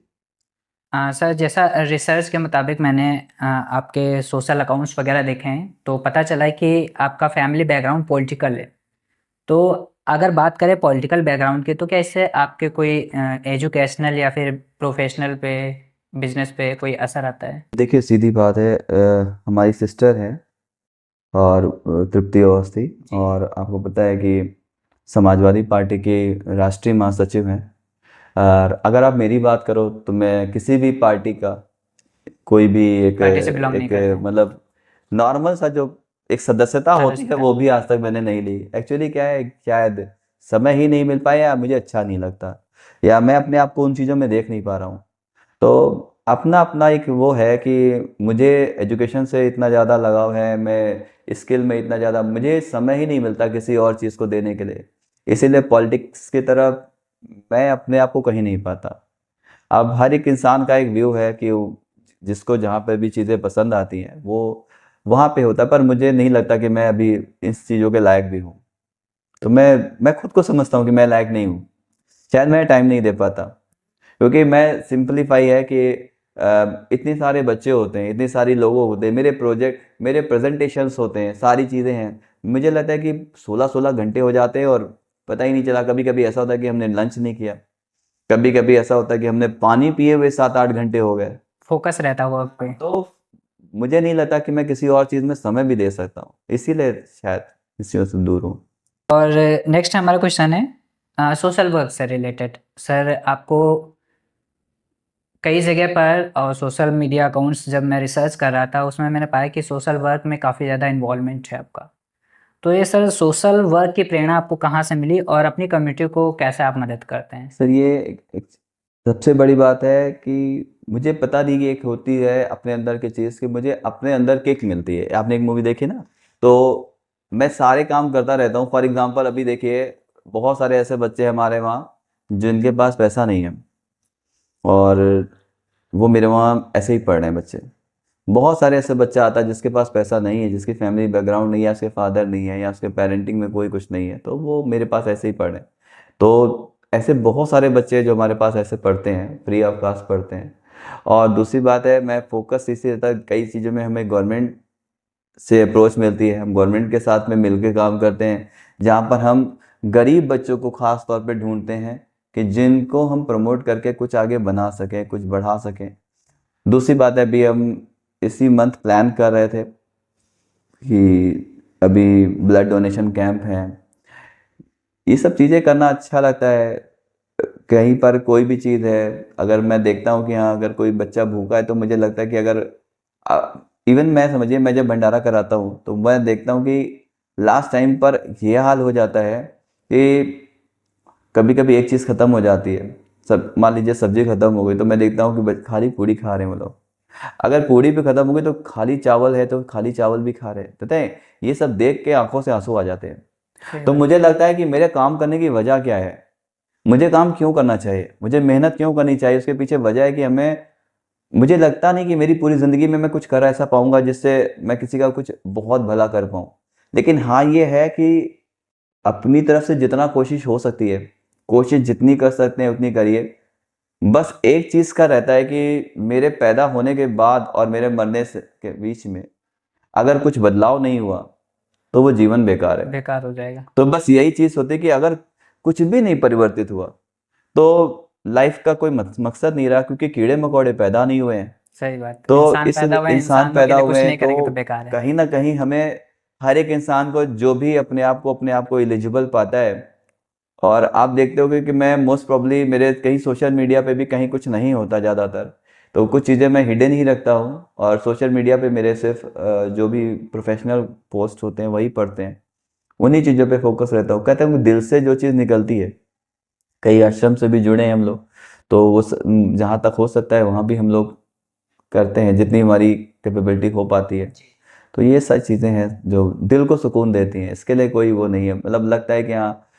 सर, जैसा रिसर्च के मुताबिक मैंने आपके सोशल अकाउंट्स वगैरह देखे हैं, तो पता चला है कि आपका फैमिली बैकग्राउंड पॉलिटिकल है। तो अगर बात करें पॉलिटिकल बैकग्राउंड की, तो क्या इससे आपके कोई एजुकेशनल या फिर प्रोफेशनल पे, बिजनेस पे कोई असर आता है? देखिए, सीधी बात है, हमारी सिस्टर है और तृप्ति अवस्थी, जी। और आपको पता है कि समाजवादी पार्टी की राष्ट्रीय महासचिव हैं। और अगर आप मेरी बात करो तो मैं किसी भी पार्टी का कोई भी एक पार्टी से बिलोंग नहीं एक करते हैं। मतलब नॉर्मल सा जो एक सदस्यता होती है सदस्यता। वो भी आज तक मैंने नहीं ली। एक्चुअली क्या है, शायद समय ही नहीं मिल पाया या मुझे अच्छा नहीं लगता या मैं अपने आप को उन चीज़ों में देख नहीं पा रहा हूँ। तो अपना अपना एक वो है कि मुझे एजुकेशन से इतना ज़्यादा लगाव है, मैं स्किल में इतना ज़्यादा, मुझे समय ही नहीं मिलता किसी और चीज़ को देने के लिए। इसीलिए पॉलिटिक्स की तरफ मैं अपने आप को कहीं नहीं पाता। अब हर एक इंसान का एक व्यू है कि जिसको जहाँ पे भी चीज़ें पसंद आती हैं वो वहाँ पे होता है, पर मुझे नहीं लगता कि मैं अभी इस चीज़ों के लायक भी हूँ। तो मैं खुद को समझता हूँ कि मैं लायक नहीं हूँ, शायद मैं टाइम नहीं दे पाता। क्योंकि मैं सिंपलीफाई है कि इतने सारे बच्चे होते हैं, इतनी सारी लोगों होते हैं, मेरे प्रोजेक्ट, मेरे प्रेजेंटेशंस होते हैं, सारी चीज़ें हैं। मुझे लगता है कि 16-16 घंटे हो जाते हैं और पता ही नहीं चला। कभी कभी ऐसा होता है कि हमने लंच नहीं किया, कभी कभी ऐसा होता है कि हमने पानी पिए हुए 7-8 घंटे हो गए। फोकस रहता है वर्क पे। तो मुझे नहीं लगता कि मैं किसी और चीज़ में समय भी दे सकता हूँ, इसीलिए शायद इसी से दूर हूँ। और नेक्स्ट हमारा क्वेश्चन है सोशल वर्क से रिलेटेड। सर, आपको कई जगह पर और सोशल मीडिया अकाउंट्स जब मैं रिसर्च कर रहा था उसमें मैंने पाया कि सोशल वर्क में काफ़ी ज़्यादा इन्वॉल्वमेंट है आपका। तो ये सर, सोशल वर्क की प्रेरणा आपको कहाँ से मिली और अपनी कम्युनिटी को कैसे आप मदद करते हैं? सर, ये एक सबसे बड़ी बात है कि मुझे पता नहीं कि एक होती है अपने अंदर की चीज़ कि मुझे अपने अंदर किक मिलती है। आपने एक मूवी देखी ना, तो मैं सारे काम करता रहता हूँ। फॉर एग्जांपल अभी देखिए, बहुत सारे ऐसे बच्चे हैं हमारे वहाँ जिनके पास पैसा नहीं है और वो मेरे वहाँ ऐसे ही पढ़ रहे हैं बच्चे। बहुत सारे ऐसे बच्चा आता है जिसके पास पैसा नहीं है, जिसकी फैमिली बैकग्राउंड नहीं है, उसके फादर नहीं है या उसके पेरेंटिंग में कोई कुछ नहीं है, तो वो मेरे पास ऐसे ही पढ़े। तो ऐसे बहुत सारे बच्चे जो हमारे पास ऐसे पढ़ते हैं, फ्री ऑफ कास्ट पढ़ते हैं। और दूसरी बात है, मैं फोकस इसी रहता है, कई चीज़ों में हमें गवर्नमेंट से अप्रोच मिलती है, हम गवर्नमेंट के साथ में मिलकर काम करते हैं, जहाँ पर हम गरीब बच्चों को ख़ास तौर पे ढूंढते हैं कि जिनको हम प्रमोट करके कुछ आगे बना सकें, कुछ बढ़ा सकें। दूसरी बात है, अभी हम इसी मंथ प्लान कर रहे थे कि अभी ब्लड डोनेशन कैंप है। ये सब चीज़ें करना अच्छा लगता है। कहीं पर कोई भी चीज़ है, अगर मैं देखता हूँ कि हाँ अगर कोई बच्चा भूखा है, तो मुझे लगता है कि अगर इवन मैं समझिए, मैं जब भंडारा कराता हूँ तो मैं देखता हूँ कि लास्ट टाइम पर ये हाल हो जाता है कि कभी कभी एक चीज़ ख़त्म हो जाती है। सब मान लीजिए सब्जी ख़त्म हो गई, तो मैं देखता हूँ कि खाली पूड़ी खा रहे हैं वो लोग। अगर पूड़ी भी ख़त्म हो गई तो खाली चावल है तो खाली चावल भी खा रहे हैं। पता है, ये सब देख के आंखों से आंसू आ जाते हैं। तो मुझे लगता है कि मेरे काम करने की वजह क्या है, मुझे काम क्यों करना चाहिए, मुझे मेहनत क्यों करनी चाहिए। उसके पीछे वजह है कि मुझे लगता नहीं कि मेरी पूरी ज़िंदगी में मैं कुछ कर ऐसा पाऊंगा जिससे मैं किसी का कुछ बहुत भला कर पाऊँ। लेकिन हाँ ये है कि अपनी तरफ से जितना कोशिश हो सकती है, कोशिश जितनी कर सकते हैं उतनी करिए। बस एक चीज़ का रहता है कि मेरे पैदा होने के बाद और मेरे मरने से के बीच में अगर कुछ बदलाव नहीं हुआ तो वो जीवन बेकार है। बेकार हो जाएगा। तो बस यही चीज होती है कि अगर कुछ भी नहीं परिवर्तित हुआ तो लाइफ का कोई मकसद नहीं रहा, क्योंकि कीड़े मकोड़े पैदा नहीं हुए हैं। सही बात। तो इंसान इस पैदा हुए हैं, इंसान इंसानों के पैदा लिए हुए कुछ हैं, नहीं करेंगे तो तो बेकार है। कहीं ना कहीं हमें, हर एक इंसान को जो भी अपने आप को एलिजिबल पाता है, और आप देखते होगे कि मैं मोस्ट प्रॉब्ली मेरे कहीं सोशल मीडिया पे भी कहीं कुछ नहीं होता ज़्यादातर, तो कुछ चीज़ें मैं हिडन ही रखता हूँ, और सोशल मीडिया पे मेरे सिर्फ जो भी प्रोफेशनल पोस्ट होते हैं वही पढ़ते हैं, उन्हीं चीज़ों पे फोकस रहता हूँ। कहते हैं कि दिल से जो चीज़ निकलती है, कई आश्रम से भी जुड़े हैं हम लोग, तो वो जहाँ तक हो सकता है वहाँ भी हम लोग करते हैं, जितनी हमारी कैपेबिलिटी हो पाती है। तो ये सारी चीज़ें हैं जो दिल को सुकून देती हैं, इसके लिए कोई वो नहीं है। मतलब लगता है कि हाँ,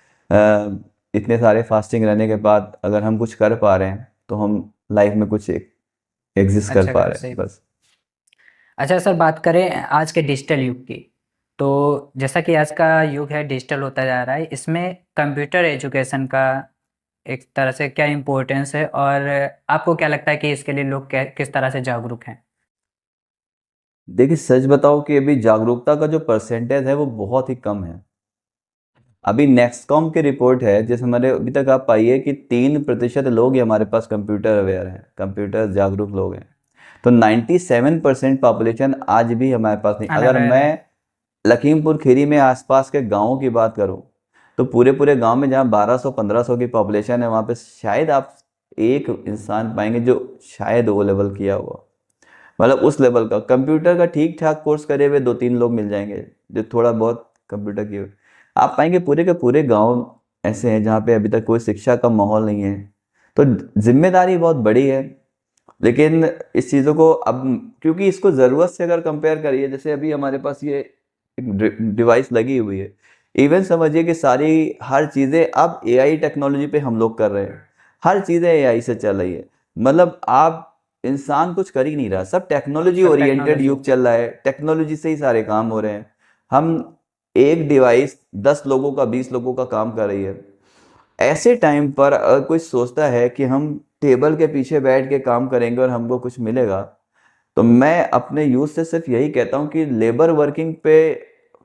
इतने सारे फास्टिंग रहने के बाद अगर हम कुछ कर पा रहे हैं तो हम लाइफ में कुछ एग्जिस्ट कर अच्छा पा करो, रहे सही हैं बात। बस। अच्छा सर, बात करें आज के डिजिटल युग की, तो जैसा कि आज का युग है डिजिटल होता जा रहा है, इसमें कंप्यूटर एजुकेशन का एक तरह से क्या इम्पोर्टेंस है, और आपको क्या लगता है कि इसके लिए लोग किस तरह से जागरूक हैं? देखिए सच बताओ कि अभी जागरूकता का जो परसेंटेज है वो बहुत ही कम है। अभी नेक्सकॉम की रिपोर्ट है जिस हमारे अभी तक आप पाइए कि 3% लोग ही हमारे पास कंप्यूटर अवेयर हैं, कंप्यूटर जागरूक लोग हैं। तो 97% पॉपुलेशन आज भी हमारे पास नहीं। अगर अनअवेयर मैं है। लखीमपुर खीरी में आसपास के गांवों की बात करूं, तो पूरे पूरे गांव में जहां 1200-1500 की पॉपुलेशन है, वहां पे शायद आप एक इंसान पाएंगे जो शायद ओ लेवल किया हुआ, मतलब उस लेवल का कंप्यूटर का ठीक ठाक कोर्स करे हुए 2-3 लोग मिल जाएंगे जो थोड़ा बहुत कंप्यूटर की। आप पाएंगे पूरे के पूरे गांव ऐसे हैं जहाँ पे अभी तक कोई शिक्षा का माहौल नहीं है। तो जिम्मेदारी बहुत बड़ी है, लेकिन इस चीज़ों को अब, क्योंकि इसको ज़रूरत से अगर कंपेयर करिए, जैसे अभी हमारे पास ये एक डिवाइस लगी हुई है, इवन समझिए कि सारी हर चीज़ें अब एआई टेक्नोलॉजी पे हम लोग कर रहे हैं, हर चीज़ें एआई से चल रही है। मतलब आप, इंसान कुछ कर ही नहीं रहा, सब टेक्नोलॉजी सब ओरिएंटेड टेक्नोलॉजी। युग चल रहा है, टेक्नोलॉजी से ही सारे काम हो रहे हैं। हम एक डिवाइस 10 लोगों का, 20 लोगों का काम कर रही है। ऐसे टाइम पर अगर कोई सोचता है कि हम टेबल के पीछे बैठ के काम करेंगे और हमको कुछ मिलेगा, तो मैं अपने यूथ से सिर्फ यही कहता हूँ कि लेबर वर्किंग पे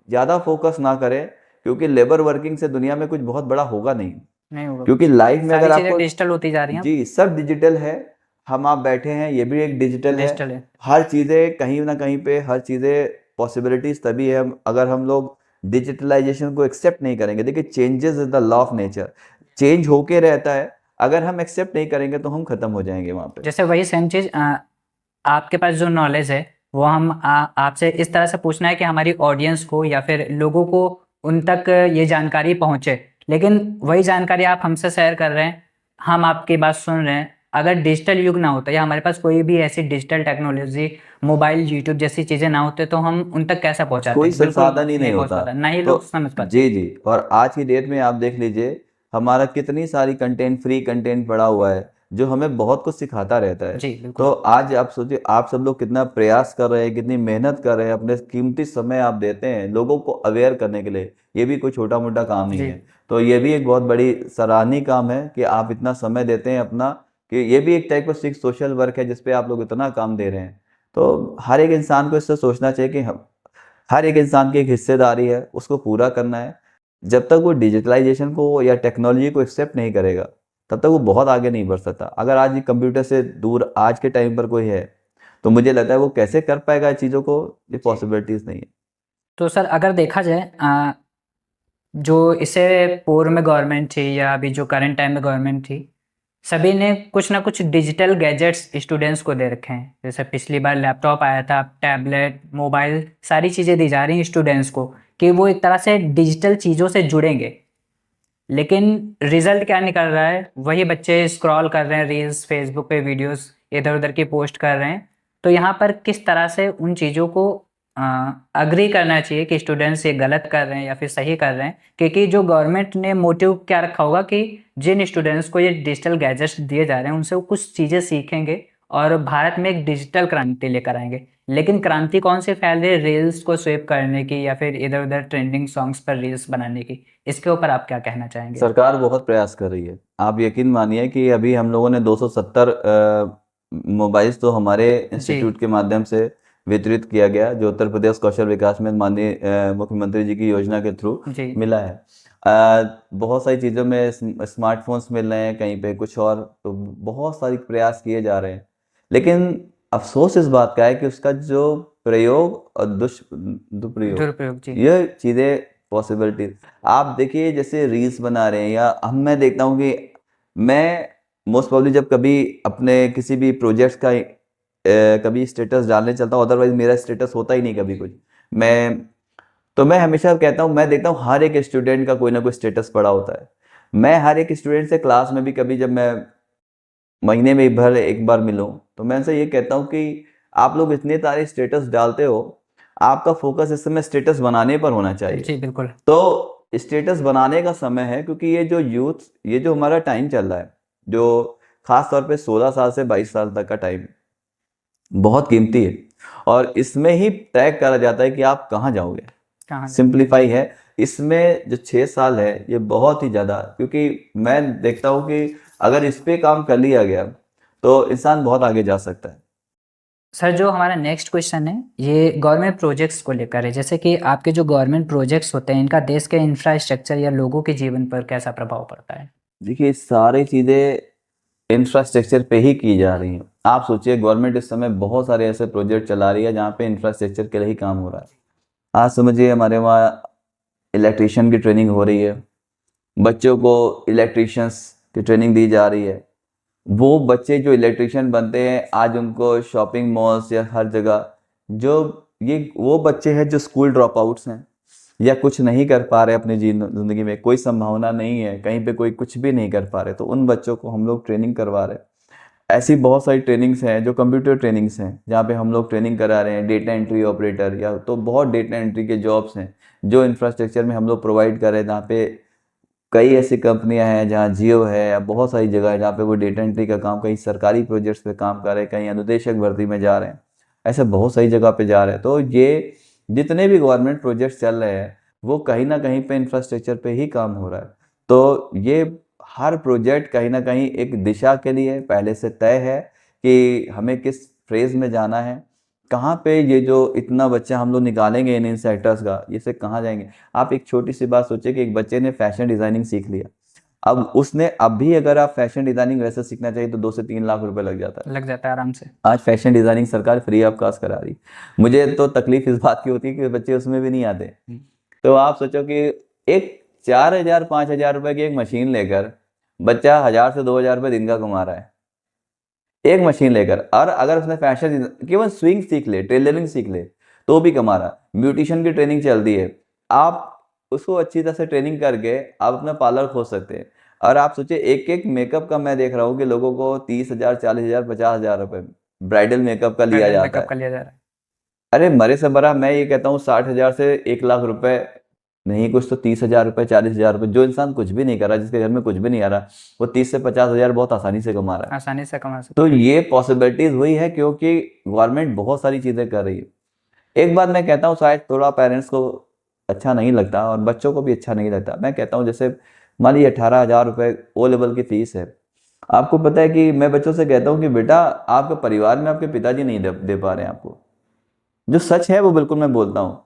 ज़्यादा फोकस ना करें, क्योंकि लेबर वर्किंग से दुनिया में कुछ बहुत बड़ा होगा नहीं। नहीं होगा क्योंकि कुछ। लाइफ में सारी अगर चीज़ें आपको, डिजिटल होती जा रही हैं अब। जी सब डिजिटल है, हम आप बैठे हैं ये भी एक डिजिटल है। डिजिटल है। हर चीज़ें कहीं ना कहीं पे, हर चीज़ें पॉसिबिलिटीज तभी है अगर हम लोग डिजिटलाइजेशन को एक्सेप्ट नहीं करेंगे। देखिए changes is the law of nature, change होके रहता है, अगर हम एक्सेप्ट नहीं करेंगे तो हम खत्म हो जाएंगे वहाँ पे। जैसे वही सेम चीज़, आपके पास जो नॉलेज है वो हम आपसे इस तरह से पूछना है कि हमारी ऑडियंस को या फिर लोगों को उन तक ये जानकारी पहुंचे, लेकिन वही जानकारी आप हमसे शेयर कर रहे हैं, हम आपकी बात सुन रहे हैं। अगर डिजिटल युग ना होता या हमारे पास कोई भी ऐसी डिजिटल टेक्नोलॉजी, मोबाइल, यूट्यूब जैसी चीज़ें ना होते, तो हम उन तक कैसे पहुंचाते? कोई बिल्कुल संसाधन ही नहीं नहीं पहुंच होता। पाता, ना ही तो लोग समझ पाते। जी जी, और आज की डेट में आप देख लीजिए हमारा कितनी सारी कंटेंट, फ्री कंटेंट पड़ा हुआ है जो हमें बहुत कुछ सिखाता रहता है। जी बिल्कुल। तो आज आप सोचिए, आप सब लोग कितना प्रयास कर रहे हैं, कितनी मेहनत कर रहे हैं, अपने कीमती समय आप देते हैं लोगों को अवेयर करने के लिए, ये भी कोई छोटा मोटा काम नहीं जी। है। तो ये भी एक बहुत बड़ी सराहनीय काम है कि आप इतना समय देते हैं अपना, कि ये भी एक टाइप का सोशल वर्क है जिसपे आप लोग इतना काम दे रहे हैं। तो हर एक इंसान को इससे सोचना चाहिए कि हम, हर एक इंसान की एक हिस्सेदारी है, उसको पूरा करना है। जब तक वो डिजिटलाइजेशन को या टेक्नोलॉजी को एक्सेप्ट नहीं करेगा तब तक वो बहुत आगे नहीं बढ़ सकता। अगर आज ये कंप्यूटर से दूर आज के टाइम पर कोई है, तो मुझे लगता है वो कैसे कर पाएगा चीज़ों को, ये पॉसिबिलिटीज नहीं है। तो सर अगर देखा जाए, जो इससे पूर्व में गवर्नमेंट थी या अभी जो करंट टाइम में गवर्नमेंट थी, सभी ने कुछ ना कुछ डिजिटल गैजेट्स स्टूडेंट्स को दे रखे हैं। जैसे पिछली बार लैपटॉप आया था, टैबलेट, मोबाइल, सारी चीज़ें दी जा रही हैं स्टूडेंट्स को कि वो एक तरह से डिजिटल चीज़ों से जुड़ेंगे। लेकिन रिजल्ट क्या निकल रहा है? वही बच्चे स्क्रॉल कर रहे हैं रील्स, फेसबुक पे वीडियोस इधर उधर की पोस्ट कर रहे हैं। तो यहाँ पर किस तरह से उन चीज़ों को अग्री करना चाहिए कि स्टूडेंट्स ये गलत कर रहे हैं या फिर सही कर रहे हैं? क्योंकि जो गवर्नमेंट ने मोटिव क्या रखा होगा कि जिन स्टूडेंट्स को ये डिजिटल गैजेट्स दिए जा रहे हैं उनसे वो कुछ चीज़ें सीखेंगे और भारत में एक डिजिटल क्रांति लेकर आएंगे। लेकिन क्रांति कौन सी फैल रही है? रील्स को स्वेप करने की या फिर इधर उधर ट्रेंडिंग सॉन्ग्स पर रील्स बनाने की। इसके ऊपर आप क्या कहना चाहेंगे? सरकार बहुत प्रयास कर रही है। आप यकीन मानिए कि अभी हम लोगों ने 270 मोबाइल्स तो हमारे जी। इंस्टीट्यूट के माध्यम से वितरित किया गया, जो उत्तर प्रदेश कौशल विकास में माननीय मुख्यमंत्री जी की योजना के थ्रू जी मिला है। बहुत सारी चीज़ों में स्मार्टफोन्स मिल रहे हैं, कहीं पे कुछ और, तो बहुत सारे प्रयास किए जा रहे हैं। लेकिन अफसोस इस बात का है कि उसका जो प्रयोग और दुरुपयोग, दुरुपयोग जी ये चीज़ें पॉसिबिलिटी, आप देखिए जैसे रील्स बना रहे हैं, या मैं देखता हूँ कि मैं मोस्ट प्रॉब्ली जब कभी अपने किसी भी प्रोजेक्ट्स का कभी स्टेटस डालने चलता हूँ, अदरवाइज मेरा स्टेटस होता ही नहीं कभी कुछ। मैं हमेशा कहता हूँ, मैं देखता हूँ हर एक स्टूडेंट का कोई ना कोई स्टेटस पड़ा होता है। मैं हर एक स्टूडेंट से क्लास में भी कभी जब मैं महीने में भर एक बार मिलूं, तो मैं उनसे ये कहता हूँ कि आप लोग इतने सारे स्टेटस डालते हो, आपका फोकस इस समय स्टेटस बनाने पर होना चाहिए। जी बिल्कुल तो स्टेटस बनाने का समय है, क्योंकि ये जो हमारा टाइम चल रहा है, जो खास तौर पे 16 साल से 22 साल तक का टाइम बहुत कीमती है, और इसमें ही तय करा जाता है कि आप कहाँ जाओगे। कहाँ सिंप्लीफाई है, इसमें जो 6 साल है ये बहुत ही ज़्यादा, क्योंकि मैं देखता हूँ कि अगर इस पे काम कर लिया गया तो इंसान बहुत आगे जा सकता है। सर जो हमारा नेक्स्ट क्वेश्चन है ये गवर्नमेंट प्रोजेक्ट्स को लेकर है, जैसे कि आपके जो गवर्नमेंट प्रोजेक्ट्स होते हैं इनका देश के इंफ्रास्ट्रक्चर या लोगों के जीवन पर कैसा प्रभाव पड़ता है? देखिए, सारी चीज़ें इंफ्रास्ट्रक्चर पे ही की जा रही हैं। आप सोचिए, गवर्नमेंट इस समय बहुत सारे ऐसे प्रोजेक्ट चला रही है जहाँ पे इंफ्रास्ट्रक्चर के लिए ही काम हो रहा है। आज समझिए, हमारे वहाँ इलेक्ट्रिशियन की ट्रेनिंग हो रही है, बच्चों को इलेक्ट्रिशियंस की ट्रेनिंग दी जा रही है। वो बच्चे जो इलेक्ट्रिशियन बनते हैं, आज उनको शॉपिंग मॉल्स या हर जगह, जो ये वो बच्चे हैं जो स्कूल ड्रॉप आउट्स हैं, या कुछ नहीं कर पा रहे अपनी ज़िंदगी में, कोई संभावना नहीं है, कहीं पे कोई कुछ भी नहीं कर पा रहे, तो उन बच्चों को हम लोग ट्रेनिंग करवा रहे हैं। ऐसी बहुत सारी ट्रेनिंग्स हैं जो कंप्यूटर ट्रेनिंग्स हैं, जहाँ पे हम लोग ट्रेनिंग करा रहे हैं, डेटा एंट्री ऑपरेटर, या तो बहुत डेटा एंट्री के जॉब्स हैं जो इंफ्रास्ट्रक्चर में हम लोग प्रोवाइड कर रहे हैं, जहाँ पे कई ऐसी कंपनियां हैं, जहाँ जियो है, या बहुत सारी जगह है जहाँ पे वो डेटा एंट्री का काम, कहीं सरकारी प्रोजेक्ट्स पे काम कर रहे हैं, कहीं अनुदेशक भर्ती में जा रहे हैं, ऐसे बहुत सारी जगह पे जा रहे हैं। तो ये जितने भी गवर्नमेंट प्रोजेक्ट्स चल रहे हैं, वो कहीं ना कहीं पे इंफ्रास्ट्रक्चर पे ही काम हो रहा है। तो ये हर प्रोजेक्ट कहीं ना कहीं एक दिशा के लिए पहले से तय है कि हमें किस फेज में जाना है, कहाँ पे ये जो इतना बच्चा हम लोग निकालेंगे इन सेक्टर्स का, ये से कहाँ जाएंगे। आप एक छोटी सी बात सोचिए कि एक बच्चे ने फैशन डिजाइनिंग सीख लिया, अब उसने अभी अगर आप फैशन डिजाइनिंग वैसे सीखना चाहिए तो 2 से 3 लाख रुपए लग जाता है। लग जाता है आराम से। आज फैशन डिजाइनिंग सरकार फ्री ऑफ कॉस्ट करा रही। मुझे तो तकलीफ इस बात की होती है कि बच्चे उसमें भी नहीं आते। तो आप सोचो कि एक 4,000 5,000 रुपए की एक मशीन लेकर बच्चा 1,000 से 2,000 रुपए दिन का कमा रहा है, एक मशीन लेकर। और अगर उसने फैशन केवल स्विंग सीख ले, टेलरिंग सीख ले, तो भी कमा रहा। ब्यूटिशियन की ट्रेनिंग चल रही है, आप उसको अच्छी तरह से ट्रेनिंग करके आप अपना पार्लर खोल सकते हैं। और आप सोचिए, एक एक मेकअप का मैं देख रहा हूँ कि लोगों को 30,000 40,000 50,000 रुपए ब्राइडल मेकअप का लिया ब्राइडल जाता मेकअप है। का लिया जा रहा है। अरे मरे से बड़ा मैं ये कहता हूँ, 60,000 से 1 लाख रुपए, नहीं कुछ तो 30,000 रुपए 40,000 रुपए, जो इंसान कुछ भी नहीं कर रहा, जिसके घर में कुछ भी नहीं आ रहा, वो 30 से 50,000 बहुत आसानी से कमा रहा है। आसानी से कमा तो सकते हैं। ये पॉसिबिलिटीज हुई है क्योंकि गवर्नमेंट बहुत सारी चीजें कर रही है। एक बात मैं कहता हूँ, शायद थोड़ा पेरेंट्स को अच्छा नहीं लगता और बच्चों को भी अच्छा नहीं लगता। मैं कहता हूँ, जैसे मान लीजिए 18,000 रुपए ओ लेवल की फीस है। आपको पता है कि मैं बच्चों से कहता हूँ कि बेटा, आपके परिवार में आपके पिताजी नहीं दे पा रहे हैं आपको, जो सच है वो बिल्कुल मैं बोलता हूँ।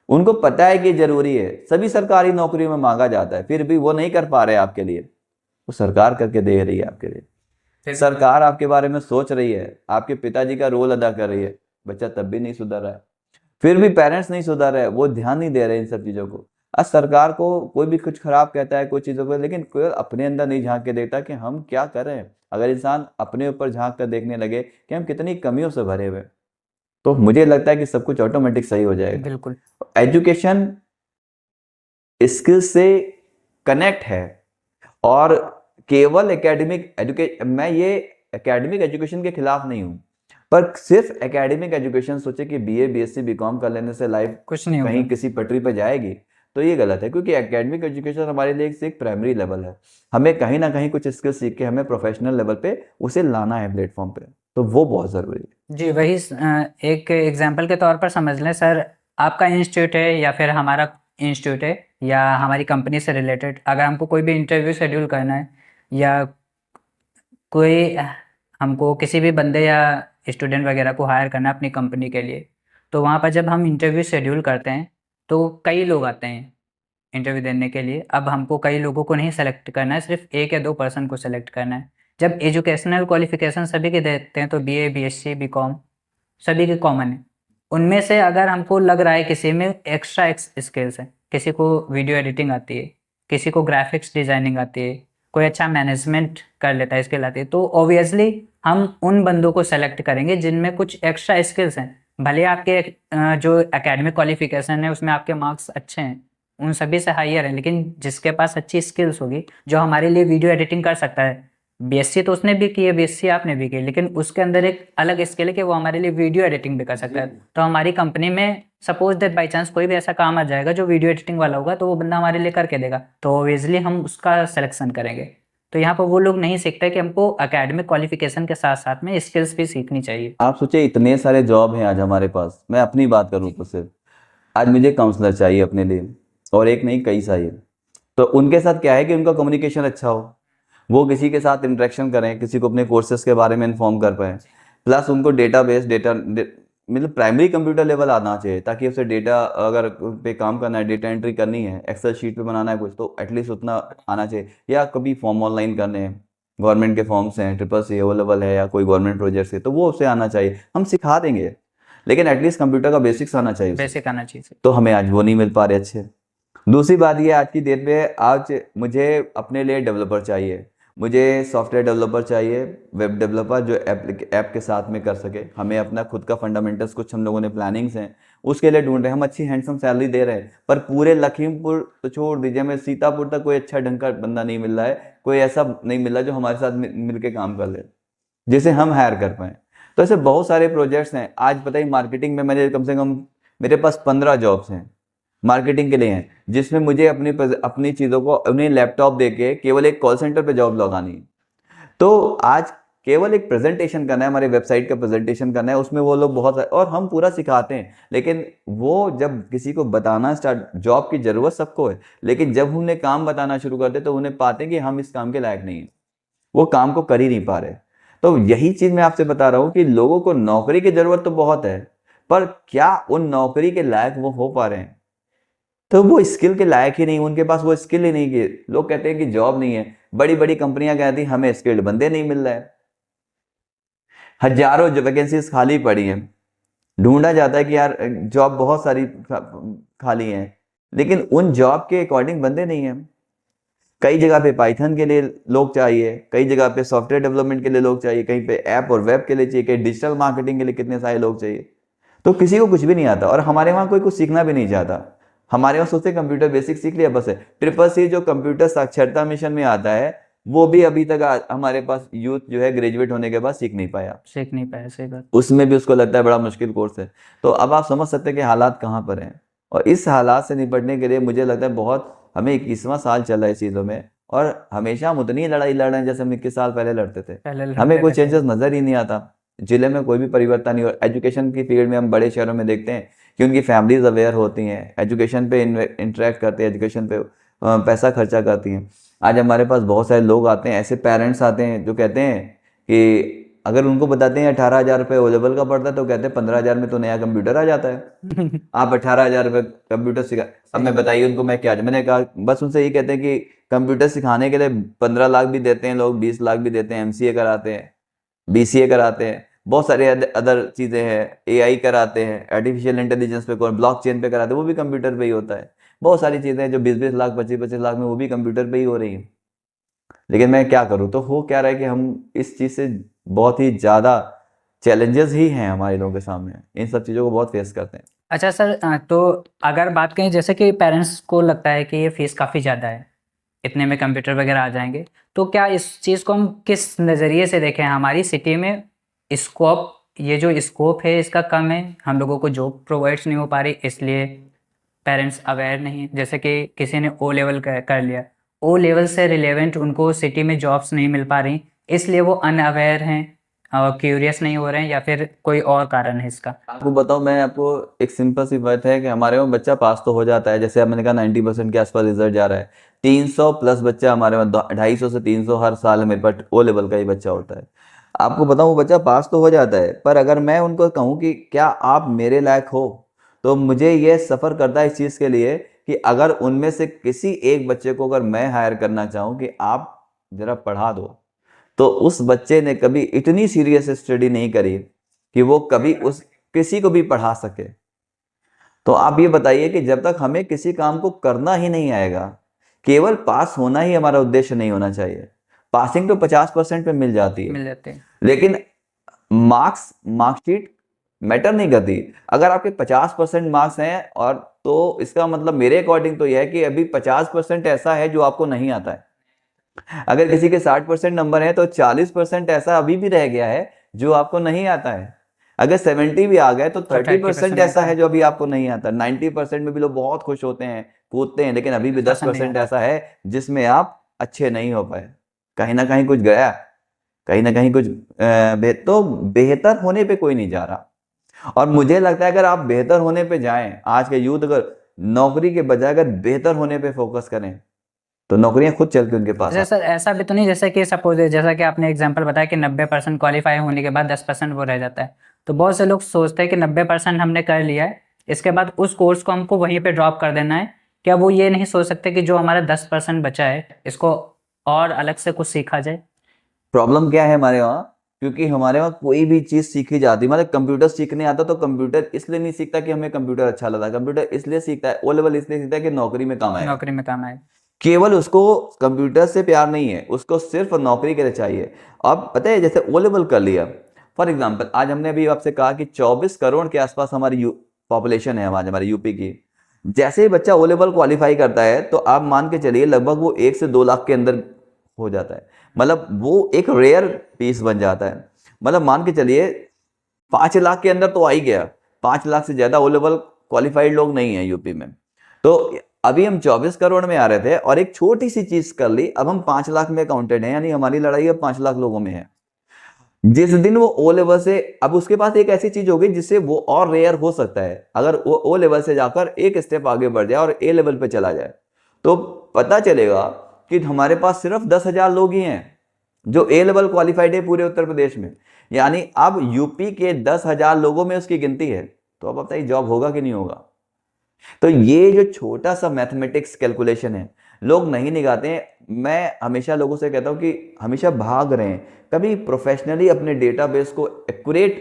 उनको पता है कि जरूरी है, सभी सरकारी नौकरी में मांगा जाता है, फिर भी वो नहीं कर पा रहे आपके लिए, वो सरकार करके दे रही है आपके लिए। सरकार आपके बारे में सोच रही है, आपके पिताजी का रोल अदा कर रही है, बच्चा तब भी नहीं सुधर रहा है। फिर भी पेरेंट्स नहीं सुधर रहे, वो ध्यान नहीं दे रहे इन सब चीजों को। आज सरकार को कोई भी कुछ खराब कहता है कुछ चीजों पर, लेकिन कोई अपने अंदर नहीं झांक के देखता कि हम क्या कर रहे हैं। अगर इंसान अपने ऊपर झांक कर देखने लगे कि हम कितनी कमियों से भरे हुए हैं, तो मुझे लगता है कि सब कुछ ऑटोमेटिक सही हो जाएगा। बिल्कुल एजुकेशन स्किल से कनेक्ट है, और केवल एकेडमिक एजुकेशन, मैं ये एकेडमिक एजुकेशन के खिलाफ नहीं हूँ, पर सिर्फ एकेडमिक एजुकेशन सोचे कि बीए बीएससी बीकॉम कर लेने से लाइफ कुछ नहीं कहीं होगा। किसी पटरी पर जाएगी, तो ये गलत है। क्योंकि एकेडमिक एजुकेशन हमारे लिए एक प्राइमरी लेवल है, हमें कहीं ना कहीं कुछ स्किल सीख के हमें प्रोफेशनल लेवल पे उसे लाना है प्लेटफॉर्म पे, तो वो बहुत ज़रूरी है। जी वही एक एग्जांपल के तौर पर समझ लें सर, आपका इंस्टीट्यूट है या फिर हमारा इंस्टीट्यूट है या हमारी कंपनी से रिलेटेड, अगर हमको कोई भी इंटरव्यू शेड्यूल करना है या कोई हमको किसी भी बंदे या स्टूडेंट वगैरह को हायर करना है अपनी कंपनी के लिए, तो वहाँ पर जब हम इंटरव्यू शेड्यूल करते हैं तो कई लोग आते हैं इंटरव्यू देने के लिए। अब हमको कई लोगों को नहीं सेलेक्ट करना है, सिर्फ 1 या 2 पर्सन को सेलेक्ट करना है। जब एजुकेशनल क्वालिफिकेशन सभी के देते हैं तो बीए, बीएससी, बीकॉम सभी के कॉमन है। उनमें से अगर हमको लग रहा है किसी में एक्स्ट्रा स्किल्स है, किसी को वीडियो एडिटिंग आती है, किसी को ग्राफिक्स डिज़ाइनिंग आती है, कोई अच्छा मैनेजमेंट कर लेता है, स्किल आती है, तो ऑब्वियसली हम उन बंदों को सेलेक्ट करेंगे जिनमें कुछ एक्स्ट्रा स्किल्स हैं। भले आपके जो एकेडमिक क्वालिफिकेशन है उसमें आपके मार्क्स अच्छे हैं, उन सभी से हायर है, लेकिन जिसके पास अच्छी स्किल्स होगी, जो हमारे लिए वीडियो एडिटिंग कर सकता है। बीएससी तो उसने भी की है, बीएससी आपने भी की, लेकिन उसके अंदर एक अलग स्किल है कि वो हमारे लिए वीडियो एडिटिंग भी कर सकता है। तो हमारी कंपनी में सपोज दैट बाई चांस कोई भी ऐसा काम आ जाएगा जो वीडियो एडिटिंग वाला होगा, तो वो बंदा हमारे लिए करके देगा, तो ऑब्वियसली हम उसका सिलेक्शन करेंगे। तो यहाँ पर वो लोग नहीं सीखते कि हमको एकेडमिक क्वालिफिकेशन के साथ साथ में स्किल्स भी सीखनी चाहिए। आप सोचिए इतने सारे जॉब हैं आज हमारे पास। मैं अपनी बात करूँ तो सिर्फ आज मुझे काउंसलर चाहिए अपने लिए, और एक नहीं कई सारे। तो उनके साथ क्या है कि उनका कम्युनिकेशन अच्छा हो, वो किसी के साथ इंटरेक्शन करें, किसी को अपने कोर्सेज के बारे में इन्फॉर्म कर पाएँ, प्लस उनको मतलब प्राइमरी कंप्यूटर लेवल आना चाहिए, ताकि उसे डेटा अगर पे काम करना है, डेटा एंट्री करनी है, एक्सेल शीट पे बनाना है कुछ, तो एटलीस्ट उतना आना चाहिए। या कभी फॉर्म ऑनलाइन करने हैं, गवर्नमेंट के फॉर्म्स हैं, CCC अवेलेबल है, या कोई गवर्नमेंट प्रोजेक्ट है, तो वो उसे आना चाहिए। हम सिखा देंगे, लेकिन एटलीस्ट कंप्यूटर का बेसिक्स आना चाहिए उसे। बेसिक आना चाहिए। तो हमें आज वो नहीं मिल पा रहे अच्छे। दूसरी बात ये, आज की डेट में आज मुझे अपने लिए डेवलपर चाहिए, मुझे सॉफ्टवेयर डेवलपर चाहिए, वेब डेवलपर जो ऐप के साथ में कर सके। हमें अपना खुद का फंडामेंटल्स कुछ हम लोगों ने प्लानिंग्स हैं, उसके लिए ढूंढ रहे हैं। हम अच्छी हैंडसम सैलरी दे रहे हैं, पर पूरे लखीमपुर तो छोड़ दीजिए, हमें सीतापुर तक कोई अच्छा ढंग का बंदा नहीं मिल रहा है, कोई ऐसा नहीं मिल रहा जो हमारे साथ मिल के काम कर ले, जिसे हम हायर कर पाएँ। तो ऐसे बहुत सारे प्रोजेक्ट्स हैं। आज पता ही मार्केटिंग में मैंने कम से कम, मेरे पास 15 जॉब्स हैं मार्केटिंग के लिए हैं, जिसमें मुझे अपनी चीज़ों को अपनी लैपटॉप देके केवल एक कॉल सेंटर पे जॉब लगानी है। तो आज केवल एक प्रेजेंटेशन करना है, हमारे वेबसाइट का प्रेजेंटेशन करना है, उसमें वो लोग बहुत, और हम पूरा सिखाते हैं, लेकिन वो जब किसी को बताना स्टार्ट, जॉब की ज़रूरत सबको है, लेकिन जब हमने काम बताना शुरू करते तो उन्हें पाते हैं कि हम इस काम के लायक नहीं हैं, वो काम को कर ही नहीं पा रहे। तो यही चीज़ मैं आपसे बता रहा हूँ कि लोगों को नौकरी की ज़रूरत तो बहुत है, पर क्या उन नौकरी के लायक वो हो पा रहे हैं? तो वो स्किल के लायक ही नहीं, उनके पास वो स्किल ही नहीं। कि लोग कहते हैं कि जॉब नहीं है, बड़ी बड़ी कंपनियां कहती हैं हमें स्किल्ड बंदे नहीं मिल रहे हैं, हजारों वैकेंसीज खाली पड़ी हैं, ढूंढा जाता है कि यार जॉब बहुत सारी खाली हैं, लेकिन उन जॉब के अकॉर्डिंग बंदे नहीं हैं। कई जगह पे पाइथन के लिए लोग चाहिए, कई जगह पे सॉफ्टवेयर डेवलपमेंट के लिए लोग चाहिए, कहीं पे ऐप और वेब के लिए चाहिए, कहीं डिजिटल मार्केटिंग के लिए कितने सारे लोग चाहिए। तो किसी को कुछ भी नहीं आता, और हमारे वहाँ कोई कुछ सीखना भी नहीं चाहता। हमारे वहाँ सोचते कंप्यूटर बेसिक सीख लिया बस है। CCC जो कंप्यूटर साक्षरता मिशन में आता है, वो भी अभी तक हमारे पास यूथ जो है ग्रेजुएट होने के बाद सीख नहीं पाया। सही बात। उसमें भी उसको लगता है बड़ा मुश्किल कोर्स है। तो अब आप समझ सकते हैं कि हालात कहाँ पर हैं, और इस हालात से निपटने के लिए मुझे लगता है बहुत, हमें 21वां साल चला है इस चीज़ों में, और हमेशा हम उतनी लड़ाई लड़ रहे हैं जैसे हम 21 साल पहले लड़ते थे। हमें कोई चेंजेस नज़र ही नहीं आता, जिले में कोई भी परिवर्तन नहीं। और एजुकेशन की फील्ड में हम बड़े शहरों में देखते हैं कि उनकी फैमिलीज अवेयर होती हैं, एजुकेशन पे इंटरेक्ट करते हैं, एजुकेशन पे पैसा खर्चा करती हैं। आज हमारे पास बहुत सारे लोग आते हैं, ऐसे पेरेंट्स आते हैं जो कहते हैं कि अगर उनको बताते हैं 18,000 रुपये ओ लेवल का पड़ता है, तो कहते हैं 15,000 में तो नया कंप्यूटर आ जाता है। आप 18,000 रुपये कंप्यूटर सिखा, अब मैं बताइए उनको मैं क्या, मैंने कहा बस उनसे यही कहते हैं कि कंप्यूटर सिखाने के लिए 15 लाख भी देते हैं लोग, 20 लाख भी देते हैं, MCA कराते हैं, BCA कराते हैं, बहुत सारे अदर चीज़ें हैं, AI कराते हैं, आर्टिफिशियल इंटेलिजेंस पे, ब्लॉकचेन पे कराते हैं, वो भी कंप्यूटर पे ही होता है। बहुत सारी चीज़ें हैं जो 20-20 लाख 25-25 लाख में वो भी कंप्यूटर पे ही हो रही हैं। लेकिन मैं क्या करूँ, तो हो क्या रहा है कि हम इस चीज़ से बहुत ही ज़्यादा चैलेंजेस ही हैं हमारे लोगों के सामने, इन सब चीज़ों को बहुत फेस करते हैं। अच्छा सर, तो अगर बात करें जैसे कि पेरेंट्स को लगता है कि ये फीस काफ़ी ज़्यादा है, इतने में कंप्यूटर वगैरह आ जाएंगे, तो क्या इस चीज़ को हम किस नज़रिए से देखें? हमारी सिटी में स्कोप, ये जो स्कोप है इसका कम है, हम लोगों को जॉब प्रोवाइड्स नहीं हो पा रही, इसलिए पेरेंट्स अवेयर नहीं है। जैसे कि किसी ने O लेवल कर लिया, O लेवल से रिलेवेंट उनको सिटी में जॉब्स नहीं मिल पा रही, इसलिए वो अनअवेयर हैं और क्यूरियस नहीं हो रहे हैं, या फिर कोई और कारण है इसका? आपको बताऊं, मैं आपको एक सिंपल सी बात है कि हमारे वहाँ बच्चा पास तो हो जाता है, जैसे अब मैंने कहा 90% के आसपास रिजल्ट जा रहा है। 300 प्लस बच्चा हमारे वहाँ, 250 से 300 हर साल मेरे पास O लेवल का ही बच्चा होता है। आपको बताऊं, वो बच्चा पास तो हो जाता है, पर अगर मैं उनको कहूं कि क्या आप मेरे लायक हो, तो मुझे ये सफ़र करता है इस चीज़ के लिए कि अगर उनमें से किसी एक बच्चे को अगर मैं हायर करना चाहूं कि आप ज़रा पढ़ा दो, तो उस बच्चे ने कभी इतनी सीरियस स्टडी नहीं करी कि वो कभी उस किसी को भी पढ़ा सके। तो आप ये बताइए कि जब तक हमें किसी काम को करना ही नहीं आएगा, केवल पास होना ही हमारा उद्देश्य नहीं होना चाहिए। पासिंग तो 50% पे मिल जाती है, मिल जाते हैं। लेकिन मार्कशीट मैटर नहीं करती। अगर आपके 50% मार्क्स हैं, और तो इसका मतलब मेरे अकॉर्डिंग तो यह है कि अभी 50% ऐसा है जो आपको नहीं आता है। अगर किसी के 60% नंबर है, तो 40% ऐसा अभी भी रह गया है जो आपको नहीं आता है। अगर 70 भी आ गए, तो तो 30% 30% ऐसा आता है है, जो अभी आपको नहीं आता। 90% में भी लोग बहुत खुश होते हैं, कूदते हैं, लेकिन अभी भी 10% नहीं 10% आता। ऐसा है जिसमें आप अच्छे नहीं हो पाए। कहीं ना कहीं कुछ गया, कहीं ना कहीं कुछ तो बेहतर होने पे कोई नहीं जा रहा। और मुझे लगता है अगर आप बेहतर होने पे जाएं, आज के यूथ अगर नौकरी के बजाय अगर बेहतर होने पे फोकस करें, तो नौकरियां खुद चल के उनके पास अच्छा आ। सर, ऐसा भी तो नहीं जैसे कि सपोज जैसा कि आपने एग्जांपल बताया कि 90% क्वालिफाई होने के बाद 10% वो रह जाता है, तो बहुत से लोग सोचते हैं कि 90% हमने कर लिया है, इसके बाद उस कोर्स को हमको वहीं पे ड्रॉप कर देना है। क्या वो ये नहीं सोच सकते कि जो हमारा 10% बचा है इसको और अलग से कुछ सीखा जाए? प्रॉब्लम क्या है हमारे वहाँ, क्योंकि हमारे वहाँ कोई भी चीज़ सीखी जाती है, मतलब कंप्यूटर सीखने आता तो कंप्यूटर इसलिए नहीं सीखता कि हमें कंप्यूटर अच्छा लगा, कंप्यूटर इसलिए सीखता है, ओ लेवल इसलिए सीखता है कि नौकरी में काम आएगा। नौकरी में काम आए। केवल उसको कंप्यूटर से प्यार नहीं है, उसको सिर्फ नौकरी के लिए चाहिए। अब पता है, जैसे ओ लेवल कर लिया, फॉर एग्जाम्पल आज हमने अभी आपसे कहा कि 24 करोड़ के आसपास हमारी पॉपुलेशन है हमारे यूपी की। जैसे ही बच्चा ओ लेवल क्वालिफाई करता है, तो आप मान के चलिए लगभग वो 1 से 2 लाख के अंदर हो जाता है। मतलब वो एक रेयर पीस बन जाता है। मतलब मान के चलिए 5 लाख के अंदर तो आ ही गया। 5 लाख से ज्यादा ओ लेवल क्वालिफाइड लोग नहीं है यूपी में। तो अभी हम 24 करोड़ में आ रहे थे और एक छोटी सी चीज कर ली, अब हम 5 लाख में काउंटेड है, यानी हमारी लड़ाई अब 5 लाख लोगों में है। जिस दिन वो ओ लेवल से, अब उसके पास एक ऐसी चीज होगी जिससे वो और रेयर हो सकता है, अगर वो ओ लेवल से जाकर एक स्टेप आगे बढ़ जाए और ए लेवल पे चला जाए, तो पता चलेगा कि हमारे पास सिर्फ 10,000 लोग ही हैं जो ए लेवल क्वालिफाइड है पूरे उत्तर प्रदेश में। यानी अब यूपी के 10,000 लोगों में उसकी गिनती है। तो अब बताइए जॉब होगा कि नहीं होगा। तो ये जो छोटा सा मैथमेटिक्स कैलकुलेशन है, लोग नहीं निकालते हैं। मैं हमेशा लोगों से कहता हूं कि हमेशा भाग रहे हैं, कभी प्रोफेशनली अपने डेटाबेस को एक्यूरेट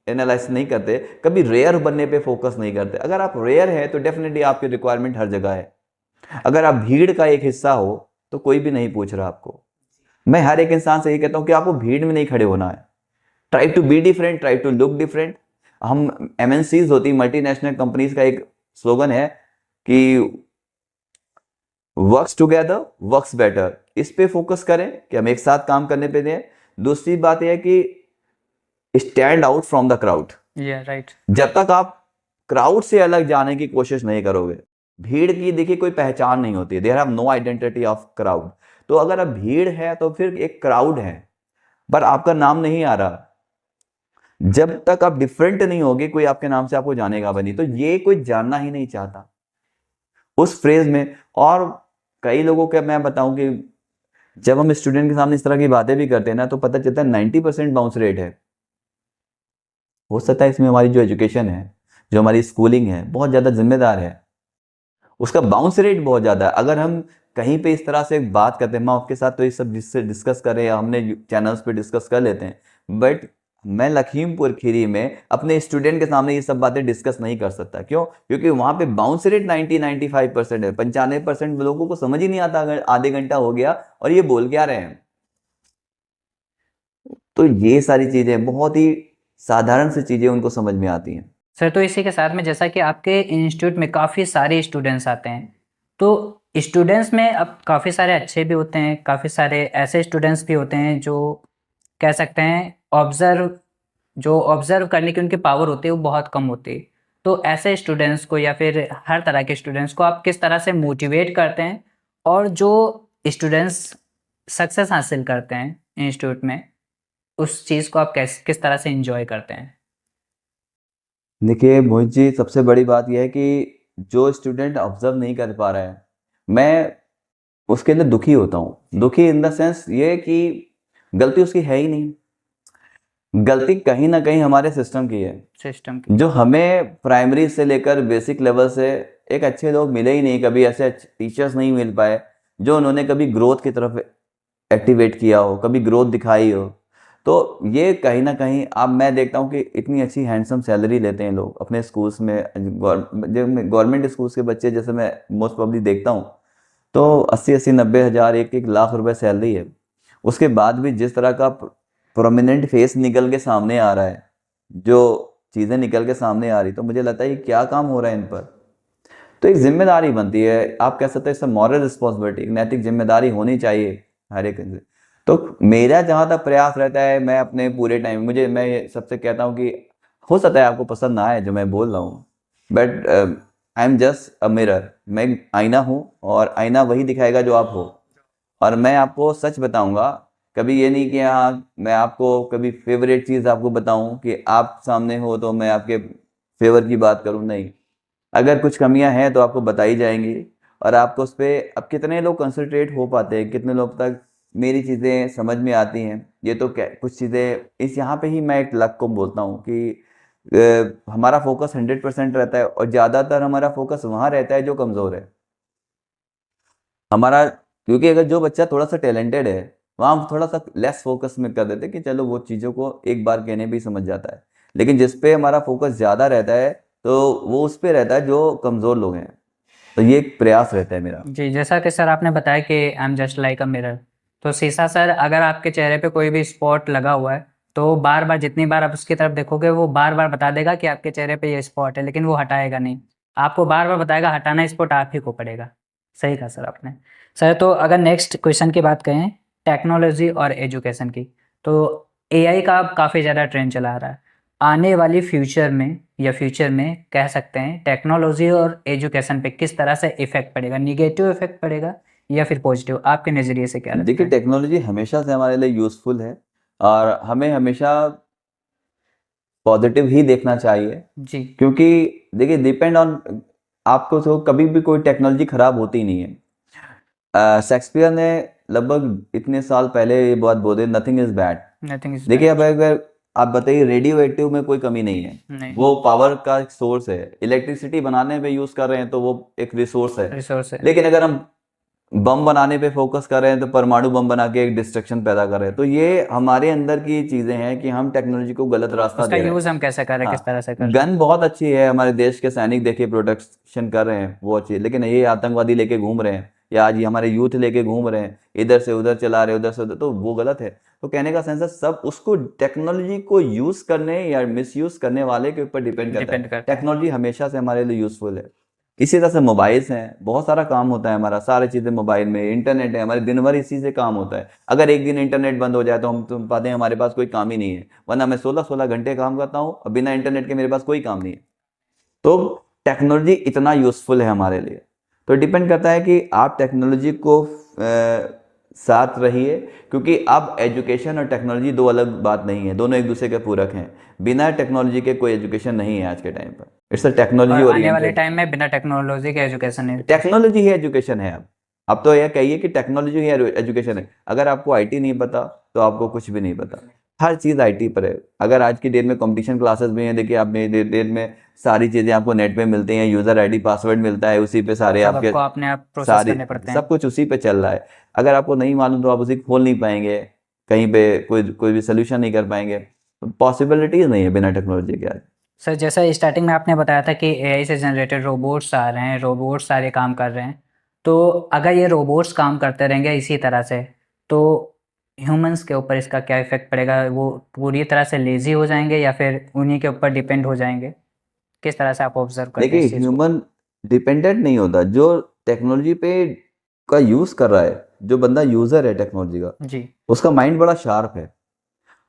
एनालाइज नहीं करते, कभी रेयर बनने पे फोकस नहीं करते। अगर आप रेयर है तो डेफिनेटली आपकी रिक्वायरमेंट हर जगह है। अगर आप भीड़ का एक हिस्सा हो, तो कोई भी नहीं पूछ रहा आपको। मैं हर एक इंसान से ये कहता हूं कि आपको भीड़ में नहीं खड़े होना है। Try to be different, try to look different. हम एमएनसीज होती, मल्टीनेशनल कंपनीज का एक स्लोगन है कि वर्क्स टुगेदर वर्क्स बेटर। इस पे फोकस करें कि हम एक साथ काम करने पे दें। दूसरी बात यह है कि stand out from the crowd. ये राइट। जब तक आप क्राउड से अलग जाने की कोशिश नहीं करोगे, भीड़ की देखिए कोई पहचान नहीं होती है, there have no identity of crowd. तो अगर आप भीड़ है तो फिर एक क्राउड है, पर आपका नाम नहीं आ रहा। जब तक आप डिफरेंट नहीं होगे, कोई आपके नाम से आपको जानेगा भी नहीं। तो ये कोई जानना ही नहीं चाहता उस फ्रेज में। और कई लोगों के मैं बताऊं कि जब हम स्टूडेंट के सामने इस तरह की बातें भी करते हैं ना, तो पता चलता है 90% बाउंस रेट है। हो सकता है इसमें हमारी जो एजुकेशन है, जो हमारी स्कूलिंग है, बहुत ज़्यादा जिम्मेदार है। उसका बाउंस रेट बहुत ज़्यादा है। अगर हम कहीं पे इस तरह से बात करते हैं, मैं आपके साथ तो ये सब जिससे डिस्कस करें या हमने चैनल्स पे डिस्कस कर लेते हैं, बट मैं लखीमपुर खीरी में अपने स्टूडेंट के सामने ये सब बातें डिस्कस नहीं कर सकता। क्यों? क्योंकि वहां पे बाउंस रेट 90-95% है। 95% लोगों को समझ ही नहीं आता अगर आधे घंटा हो गया और ये बोल क्या रहे हैं। तो ये सारी चीजें बहुत ही साधारण सी चीजें उनको समझ में आती हैं। सर, तो इसी के साथ में जैसा कि आपके इंस्टीट्यूट में काफ़ी सारे स्टूडेंट्स आते हैं, तो स्टूडेंट्स में अब काफ़ी सारे अच्छे भी होते हैं, काफ़ी सारे ऐसे स्टूडेंट्स भी होते हैं जो कह सकते हैं ऑब्जर्व करने की उनकी पावर होती है वो बहुत कम होती है। तो ऐसे स्टूडेंट्स को या फिर हर तरह के स्टूडेंट्स को आप किस तरह से मोटिवेट करते हैं, और जो स्टूडेंट्स सक्सेस हासिल करते हैं इंस्टीट्यूट में, उस चीज़ को आप किस तरह से इंजॉय करते हैं? देखिए मोहित जी, सबसे बड़ी बात यह है कि जो स्टूडेंट ऑब्जर्व नहीं कर पा रहा है, मैं उसके लिए दुखी होता हूँ। दुखी इन द सेंस ये कि गलती उसकी है ही नहीं। गलती कहीं ना कहीं हमारे सिस्टम की है। सिस्टम की। जो हमें प्राइमरी से लेकर बेसिक लेवल से एक अच्छे लोग मिले ही नहीं, कभी ऐसे टीचर्स नहीं मिल पाए जो उन्होंने कभी ग्रोथ की तरफ एक्टिवेट किया हो, कभी ग्रोथ दिखाई हो। तो ये कहीं ना कहीं अब मैं देखता हूँ कि इतनी अच्छी हैंडसम सैलरी लेते हैं लोग अपने स्कूल्स में। गवर्नमेंट स्कूल्स के बच्चे जैसे मैं मोस्ट प्रॉब्ली देखता हूँ तो 80-80, 90 हज़ार, 1-1 लाख रुपए सैलरी है। उसके बाद भी जिस तरह का प्रोमिनेंट फेस निकल के सामने आ रहा है, जो चीज़ें निकल के सामने आ रही, तो मुझे लगता है कि क्या काम हो रहा है इन पर। तो एक जिम्मेदारी बनती है, आप कह सकते हैं इससे मॉरल रिस्पॉन्सिबिलिटी, एक नैतिक जिम्मेदारी होनी चाहिए हर एक से। तो मेरा जहाँ तक प्रयास रहता है, मैं अपने पूरे टाइम मैं ये सबसे कहता हूँ कि हो सकता है आपको पसंद ना आए जो मैं बोल रहा हूँ, but I am just a mirror. मैं आईना हूँ और आईना वही दिखाएगा जो आप हो। और मैं आपको सच बताऊंगा, कभी ये नहीं कि हाँ मैं आपको कभी फेवरेट चीज़ आपको बताऊं कि आप सामने हो तो मैं आपके फेवर की बात करूं, नहीं। अगर कुछ कमियां हैं तो आपको बताई जाएंगी और आपको उस पर अब कितने लोग कंसंट्रेट हो पाते हैं, कितने लोग तक मेरी चीज़ें समझ में आती हैं, ये तो क्या कुछ चीज़ें इस यहाँ पे ही मैं एक लक को बोलता हूँ कि हमारा फोकस 100% रहता है और ज़्यादातर हमारा फोकस वहाँ रहता है जो कमज़ोर है हमारा। क्योंकि अगर जो बच्चा थोड़ा सा टैलेंटेड है वहाँ हम थोड़ा सा लेस फोकस में कर देते कि चलो वो चीज़ों को एक बार कहने पे ही समझ जाता है, लेकिन जिस पे हमारा फोकस ज़्यादा रहता है तो वो उस पे रहता है जो कमज़ोर लोग हैं। तो ये एक प्रयास रहता है मेरा। जी, जैसा कि सर आपने बताया कि I am just like a mirror. तो शीशा सर, अगर आपके चेहरे पे कोई भी स्पॉट लगा हुआ है तो बार बार जितनी बार आप उसकी तरफ देखोगे वो बार बार बता देगा कि आपके चेहरे पे ये स्पॉट है, लेकिन वो हटाएगा नहीं। आपको बार बार बताएगा, हटाना स्पॉट आप ही को पड़ेगा। सही कहा सर आपने। सर तो अगर नेक्स्ट क्वेश्चन की बात करें, टेक्नोलॉजी और एजुकेशन की, तो एआई का अब काफ़ी ज़्यादा ट्रेंड चला आ रहा है। आने वाली फ्यूचर में या फ्यूचर में कह सकते हैं टेक्नोलॉजी और एजुकेशन पे किस तरह से इफेक्ट पड़ेगा, निगेटिव इफेक्ट पड़ेगा या फिर पॉजिटिव, आपके नज़रिए से क्या लगता देखिए, है? टेक्नोलॉजी हमेशा से हमारे लिए यूज़फुल है और हमें हमेशा पॉजिटिव ही देखना चाहिए। जी। क्योंकि देखिए, डिपेंड ऑन आपको, तो कभी भी कोई टेक्नोलॉजी खराब होती नहीं है। शेक्सपियर ने लगभग इतने साल पहले ये बात बोले, nothing is bad. Nothing is देखिए, अब बैड। अगर आप बताइए, रेडियो एक्टिव में कोई कमी नहीं है, नहीं। वो पावर का एक सोर्स है, इलेक्ट्रिसिटी बनाने में यूज कर रहे हैं तो वो एक रिसोर्स है। रिसोर्स है। लेकिन अगर हम बम बनाने पे फोकस कर रहे हैं तो परमाणु बम बना के एक डिस्ट्रक्शन पैदा कर रहे हैं। तो ये हमारे अंदर की चीजें हैं कि हम टेक्नोलॉजी को गलत रास्ता उसका दे रहे हैं। यूज हम कैसे कर रहे हैं, किस तरह से कर हाँ, रहे हैं? गन बहुत अच्छी है, हमारे देश के सैनिक देखिए प्रोटेक्शन कर रहे हैं, वो अच्छी है। लेकिन ये आतंकवादी लेके घूम रहे हैं या आज ये हमारे यूथ लेके घूम रहे हैं, इधर से उधर चला रहे हैं, उधर से उधर, तो वो गलत है। तो कहने का सेंस है, सब उसको टेक्नोलॉजी को यूज करने या मिसयूज करने वाले के ऊपर डिपेंड करता डिपेंड है। करता है। टेक्नोलॉजी हमेशा से हमारे लिए यूजफुल है। इसी तरह से मोबाइल्स हैं, बहुत सारा काम होता है हमारा, सारी चीज़ें मोबाइल में, इंटरनेट है, हमारे दिन भर इसी से काम होता है। अगर एक दिन इंटरनेट बंद हो जाए तो हम तुम पाते हैं हमारे पास कोई काम ही नहीं है, वरना मैं 16-16 घंटे काम करता हूँ और बिना इंटरनेट के मेरे पास कोई काम नहीं है। तो टेक्नोलॉजी इतना यूजफुल है हमारे लिए। तो डिपेंड करता है कि आप टेक्नोलॉजी को साथ रहिए, क्योंकि अब एजुकेशन और टेक्नोलॉजी दो अलग बात नहीं है, दोनों एक दूसरे के पूरक हैं। बिना टेक्नोलॉजी के कोई एजुकेशन नहीं है आज के टाइम पर, इट्स अ टेक्नोलॉजी और आने वाले ओरिएंटेड। टाइम में बिना टेक्नोलॉजी के एजुकेशन नहीं। टेक्नोलॉजी ही एजुकेशन है अब तो यह कहिए कि टेक्नोलॉजी ही एजुकेशन है। अगर आपको आईटी नहीं पता तो आपको कुछ भी नहीं पता। हर चीज़ आईटी पर है। अगर आज की डेट में कंपटीशन क्लासेस भी हैं, देखिए आपने डेट में सारी चीज़ें आपको नेट पे मिलती हैं, यूज़र आईडी पासवर्ड मिलता है, उसी पे सारे सब आपके आपको अपने आप प्रोसेस सारे करने पड़ते सब हैं। कुछ उसी पे चल रहा है। अगर आपको नहीं मालूम तो आप उसे खोल नहीं पाएंगे, कहीं पे कोई भी सोल्यूशन नहीं कर पाएंगे। पॉसिबिलिटीज नहीं है बिना टेक्नोलॉजी के आज। सर जैसा स्टार्टिंग में आपने बताया था कि एआई से जनरेटेड रोबोट्स आ रहे हैं, रोबोट्स सारे काम कर रहे हैं। तो अगर ये रोबोट्स काम करते रहेंगे इसी तरह से, तो ह्यूमंस के ऊपर इसका क्या इफेक्ट पड़ेगा? वो पूरी तरह से लेजी हो जाएंगे या फिर उन्हीं के ऊपर डिपेंड हो जाएंगे? किस तरह से आप ऑब्जर्व करते हैं देखिए, इस चीज़ को? ह्यूमन डिपेंडेंट नहीं होता, जो टेक्नोलॉजी पे का यूज़ कर रहा है, जो बंदा यूज़र है टेक्नोलॉजी का, जी। उसका माइंड बड़ा शार्प है।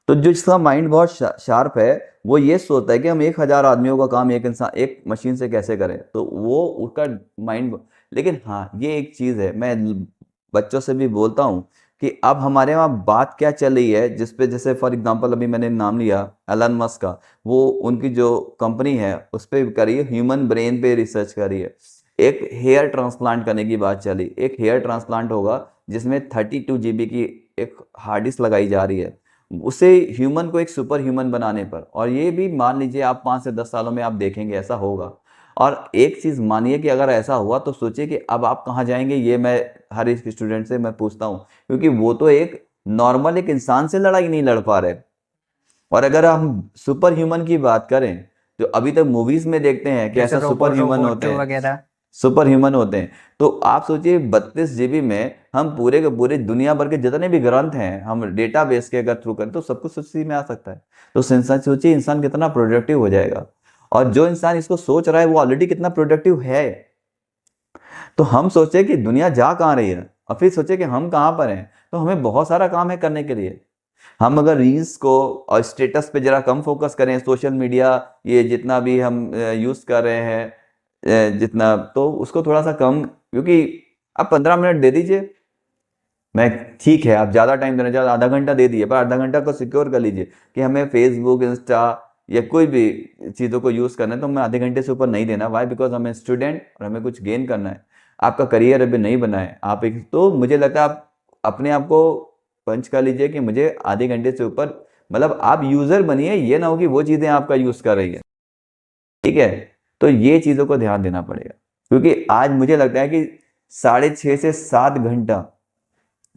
तो जिसका माइंड बहुत शार्प है वो ये सोचता है कि हम 1,000 आदमियों का काम एक मशीन से कैसे करें, तो वो उसका माइंड। लेकिन हाँ, ये एक चीज़ है, मैं बच्चों से भी बोलता हूँ कि अब हमारे वहाँ बात क्या चल रही है, जिस पे जैसे फॉर एग्जांपल अभी मैंने नाम लिया एलन मस्क का, वो उनकी जो कंपनी है उस पर करी है, ह्यूमन ब्रेन पे रिसर्च करी है। एक हेयर ट्रांसप्लांट करने की बात चली, एक हेयर ट्रांसप्लांट होगा जिसमें 32 GB की एक हार्ड डिस्क लगाई जा रही है। उसे ह्यूमन को एक सुपर ह्यूमन बनाने पर, और ये भी मान लीजिए आप 5 से 10 सालों में आप देखेंगे ऐसा होगा। और एक चीज़ मानिए कि अगर ऐसा हुआ तो सोचिए कि अब आप कहाँ जाएंगे, ये मैं हर एक स्टूडेंट से मैं पूछता हूँ, क्योंकि वो तो एक नॉर्मल एक इंसान से लड़ाई नहीं लड़ पा रहे। और अगर हम सुपर ह्यूमन की बात करें तो अभी तक मूवीज में देखते हैं कि जैसे ऐसा सुपर रोबोट ह्यूमन रोबोट होते जो हैं, वगैरह। सुपर ह्यूमन होते हैं। तो आप सोचिए 32 GB में हम पूरे के पूरे दुनिया भर के जितने भी ग्रंथ हैं हम डेटाबेस के अगर थ्रू करें तो सब कुछ उसी में आ सकता है। तो इंसान सोचिए इंसान कितना प्रोडक्टिव हो जाएगा, और जो इंसान इसको सोच रहा है वो ऑलरेडी कितना प्रोडक्टिव है। तो हम सोचे कि दुनिया जा कहाँ रही है और फिर सोचे कि हम कहाँ पर हैं, तो हमें बहुत सारा काम है करने के लिए। हम अगर रील्स को और स्टेटस पे जरा कम फोकस करें, सोशल मीडिया ये जितना भी हम यूज कर रहे हैं जितना, तो उसको थोड़ा सा कम, क्योंकि आप 15 मिनट दे दीजिए, मैं ठीक है आप ज़्यादा टाइम देना चाहते आधा घंटा दे दिए, पर आधा घंटा को सिक्योर कर लीजिए कि हमें फेसबुक इंस्टा या कोई भी चीज़ों को यूज़ करना है तो हमें आधे घंटे से ऊपर नहीं देना। वाई? बिकॉज हमें स्टूडेंट और हमें कुछ गेन करना है। आपका करियर अभी नहीं बना है, आप एक, तो मुझे लगता है आप अपने आप को पंच कर लीजिए कि मुझे आधे घंटे से ऊपर, मतलब आप यूज़र बनिए, ये ना हो कि वो चीज़ें आपका यूज़ कर रही है। ठीक है, तो ये चीज़ों को ध्यान देना पड़ेगा, क्योंकि आज मुझे लगता है कि 6.5 से 7 घंटा,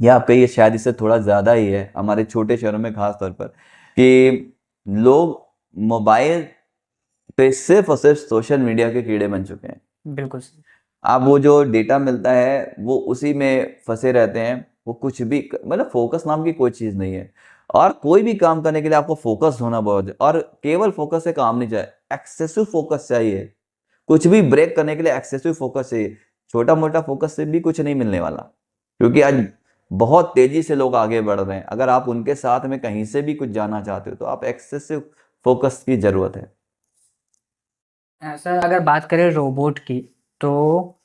या आप कहिए शायद इससे थोड़ा ज़्यादा ही है हमारे छोटे शहरों में खास तौर पर, कि लोग मोबाइल पे सिर्फ और सिर्फ सोशल मीडिया के कीड़े बन चुके हैं। बिल्कुल सही। आप वो जो डेटा मिलता है वो उसी में फंसे रहते हैं, वो कुछ भी मतलब फोकस नाम की कोई चीज़ नहीं है। और कोई भी काम करने के लिए आपको फोकस होना बहुत, और केवल फोकस से काम नहीं चाहिए, एक्सेसिव फोकस चाहिए। कुछ भी ब्रेक करने के लिए एक्सेसिव फोकस चाहिए, छोटा मोटा फोकस से भी कुछ नहीं मिलने वाला, क्योंकि आज बहुत तेजी से लोग आगे बढ़ रहे हैं। अगर आप उनके साथ में कहीं से भी कुछ जाना चाहते हो तो आप एक्सेसिव फोकस की जरूरत है। सर अगर बात करें रोबोट की, तो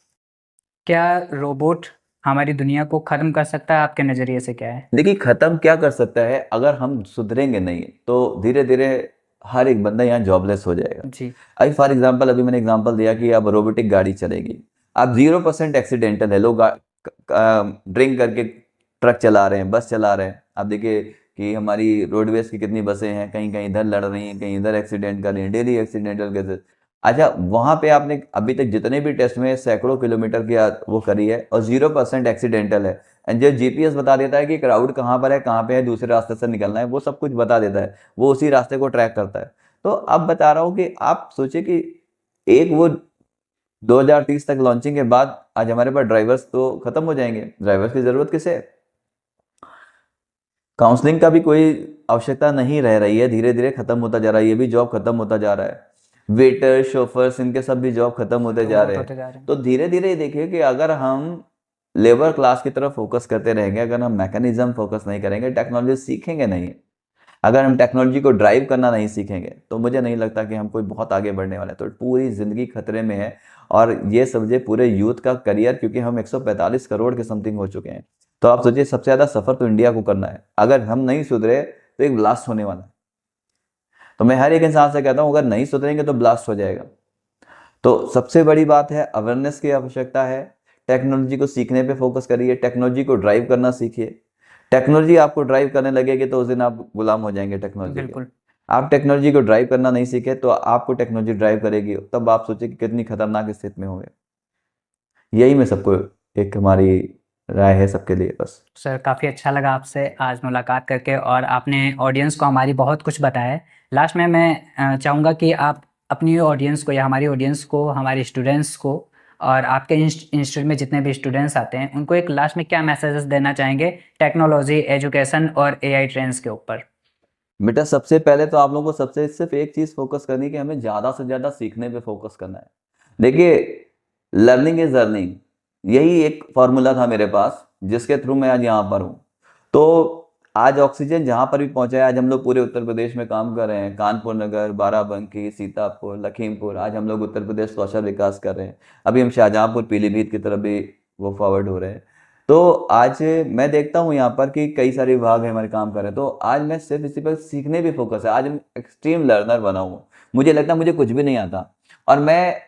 क्या रोबोट हमारी दुनिया को खत्म कर सकता है? आपके नज़रिए से क्या है? देखिए खत्म क्या कर सकता है, अगर हम सुधरेंगे नहीं तो धीरे धीरे हर एक बंदा यहाँ जॉबलेस हो जाएगा। जी। अभी फॉर एग्जांपल अभी मैंने एग्जांपल दिया कि अब रोबोटिक गाड़ी चलेगी, अब 0% एक्सीडेंटल है, लोग ड्रिंक करके ट्रक चला रहे हैं, बस चला रहे हैं। आप देखिए कि हमारी रोडवेज की कितनी बसें हैं, कहीं कहीं इधर लड़ रही हैं, कहीं इधर एक्सीडेंट कर रही हैं, डेली एक्सीडेंटल केसेस। अच्छा वहां पे आपने अभी तक जितने भी टेस्ट में सैकड़ों किलोमीटर की वो करी है और 0% एक्सीडेंटल है। एंड जो जीपीएस बता देता है कि क्राउड कहाँ पर है, कहाँ पे है, दूसरे रास्ते से निकलना है, वो सब कुछ बता देता है, वो उसी रास्ते को ट्रैक करता है। तो अब बता रहा हूँ कि आप सोचिए कि एक वो 2030 तक लॉन्चिंग के बाद आज हमारे पास ड्राइवर्स तो खत्म हो जाएंगे, ड्राइवर्स की जरूरत किसे है? काउंसलिंग का भी कोई आवश्यकता नहीं रह रही है, धीरे धीरे खत्म होता जा रहा है, ये भी जॉब खत्म होता जा रहा है। वेटर शोफर्स इनके सब भी जॉब खत्म होते जा रोबोट रहे होते हैं। जा रहे हैं। तो धीरे धीरे देखिए कि अगर हम लेबर क्लास की तरफ फोकस करते रहेंगे, अगर हम मैकेनिज्म फोकस नहीं करेंगे, टेक्नोलॉजी सीखेंगे नहीं, अगर हम टेक्नोलॉजी को ड्राइव करना नहीं सीखेंगे, तो मुझे नहीं लगता कि हम कोई बहुत आगे बढ़ने वाले हैं। तो पूरी जिंदगी खतरे में है, और ये समझे पूरे यूथ का करियर, क्योंकि हम 145 करोड़ के समथिंग हो चुके हैं। तो आप सोचिए सबसे ज्यादा सफर तो इंडिया को करना है, अगर हम नहीं सुधरे तो एक ब्लास्ट होने वाला है। तो मैं हर एक इंसान से कहता हूं अगर नहीं सुधरेंगे तो ब्लास्ट हो जाएगा। तो सबसे बड़ी बात है अवेयरनेस की आवश्यकता है, टेक्नोलॉजी को सीखने पे फोकस करिए, टेक्नोलॉजी को ड्राइव करना सीखिए। टेक्नोलॉजी आपको ड्राइव करने लगेगी तो उस दिन आप गुलाम हो जाएंगे टेक्नोलॉजी के। बिल्कुल। आप टेक्नोलॉजी को ड्राइव करना नहीं सीखे तो आपको टेक्नोलॉजी ड्राइव करेगी, तब आप सोचिए कि कितनी खतरनाक स्थिति में होंगे। यही मैं सबको एक हमारी राय है सबके लिए बस। सर काफ़ी अच्छा लगा आपसे आज मुलाकात करके, और आपने ऑडियंस को हमारी बहुत कुछ बताया है। लास्ट में मैं चाहूँगा कि आप अपनी ऑडियंस को या हमारी ऑडियंस को, हमारे स्टूडेंट्स को, और आपके इंस्टीट्यूट में जितने भी स्टूडेंट्स आते हैं उनको एक लास्ट में क्या मैसेजेस देना चाहेंगे टेक्नोलॉजी, एजुकेशन और एआई ट्रेंड्स के ऊपर? बेटा सबसे पहले तो आप लोगों को सबसे सिर्फ एक चीज फोकस करनी है कि हमें ज्यादा से ज्यादा सीखने पे फोकस करना है। देखिए लर्निंग इज अर्निंग, यही एक फॉर्मूला था मेरे पास जिसके थ्रू मैं आज यहाँ पर हूँ। तो आज ऑक्सीजन जहाँ पर भी पहुंचा है, आज हम लोग पूरे उत्तर प्रदेश में काम कर रहे हैं, कानपुर नगर, बाराबंकी, सीतापुर, लखीमपुर, आज हम लोग उत्तर प्रदेश कौशल विकास कर रहे हैं। अभी हम शाहजहाँपुर पीलीभीत की तरफ भी वो फॉरवर्ड हो रहे हैं। तो आज मैं देखता हूँ यहाँ पर कि कई सारे विभाग है हमारे काम कर रहे हैं, तो आज मैं सिर्फ इसी पर सीखने भी फोकस है। आज मैं एक्सट्रीम लर्नर बना हूँ, मुझे लगता है मुझे कुछ भी नहीं आता, और मैं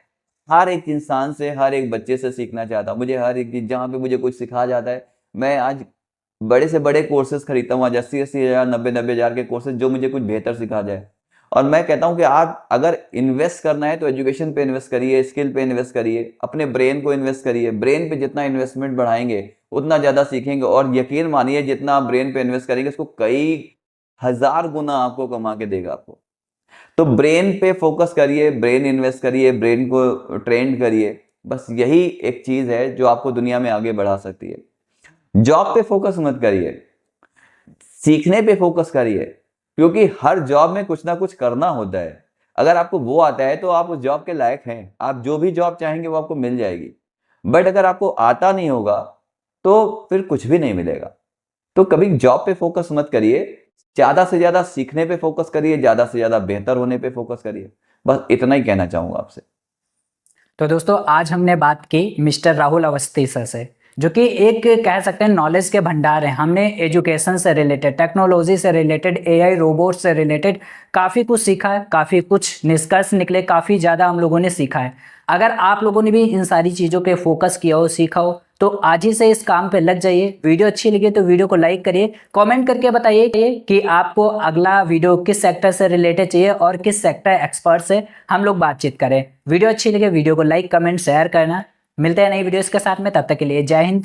हर एक इंसान से, हर एक बच्चे से सीखना चाहता हूँ। मुझे हर एक चीज जहाँ पे मुझे कुछ सिखाया जाता है, मैं आज बड़े से बड़े कोर्सेज खरीदता हूँ आज 80-80 हज़ार 90-90 हज़ार के कोर्सेज, जो मुझे कुछ बेहतर सिखा जाए। और मैं कहता हूँ कि आप अगर इन्वेस्ट करना है तो एजुकेशन पे इन्वेस्ट करिए, स्किल पे इन्वेस्ट करिए, अपने ब्रेन को इन्वेस्ट करिए। ब्रेन पे जितना इन्वेस्टमेंट बढ़ाएंगे उतना ज़्यादा सीखेंगे, और यकीन मानिए जितना आप ब्रेन पे इन्वेस्ट करेंगे उसको कई हजार गुना आपको कमा के देगा आपको। तो ब्रेन पे फोकस करिए, ब्रेन इन्वेस्ट करिए, ब्रेन को ट्रेंड करिए। बस यही एक चीज़ है जो आपको दुनिया में आगे बढ़ा सकती है। जॉब पे फोकस मत करिए, सीखने पे फोकस करिए, क्योंकि हर जॉब में कुछ ना कुछ करना होता है। अगर आपको वो आता है तो आप उस जॉब के लायक हैं, आप जो भी जॉब चाहेंगे वो आपको मिल जाएगी। बट अगर आपको आता नहीं होगा तो फिर कुछ भी नहीं मिलेगा। तो कभी जॉब पे फोकस मत करिए, ज्यादा से ज्यादा सीखने पे फोकस करिए, ज्यादा से ज्यादा बेहतर होने पे फोकस करिए। बस इतना ही कहना चाहूंगा आपसे। तो दोस्तों आज हमने बात की मिस्टर राहुल अवस्थी सर से, जो कि एक कह सकते हैं नॉलेज के भंडार हैं। हमने एजुकेशन से रिलेटेड, टेक्नोलॉजी से रिलेटेड, एआई रोबोट से रिलेटेड काफ़ी कुछ सीखा है, काफ़ी कुछ निष्कर्ष निकले, काफ़ी ज़्यादा हम लोगों ने सीखा है। अगर आप लोगों ने भी इन सारी चीज़ों पे फोकस किया हो, सीखा हो, तो आज ही से इस काम पे लग जाइए। वीडियो अच्छी लगी तो वीडियो को लाइक करिए, कमेंट करके बताइए कि आपको अगला वीडियो किस सेक्टर से रिलेटेड चाहिए और किस सेक्टर एक्सपर्ट से हम लोग बातचीत करें। वीडियो अच्छी लगे वीडियो को लाइक, कमेंट, शेयर करना। मिलते हैं नई वीडियोस के साथ में, तब तक के लिए जय हिंद,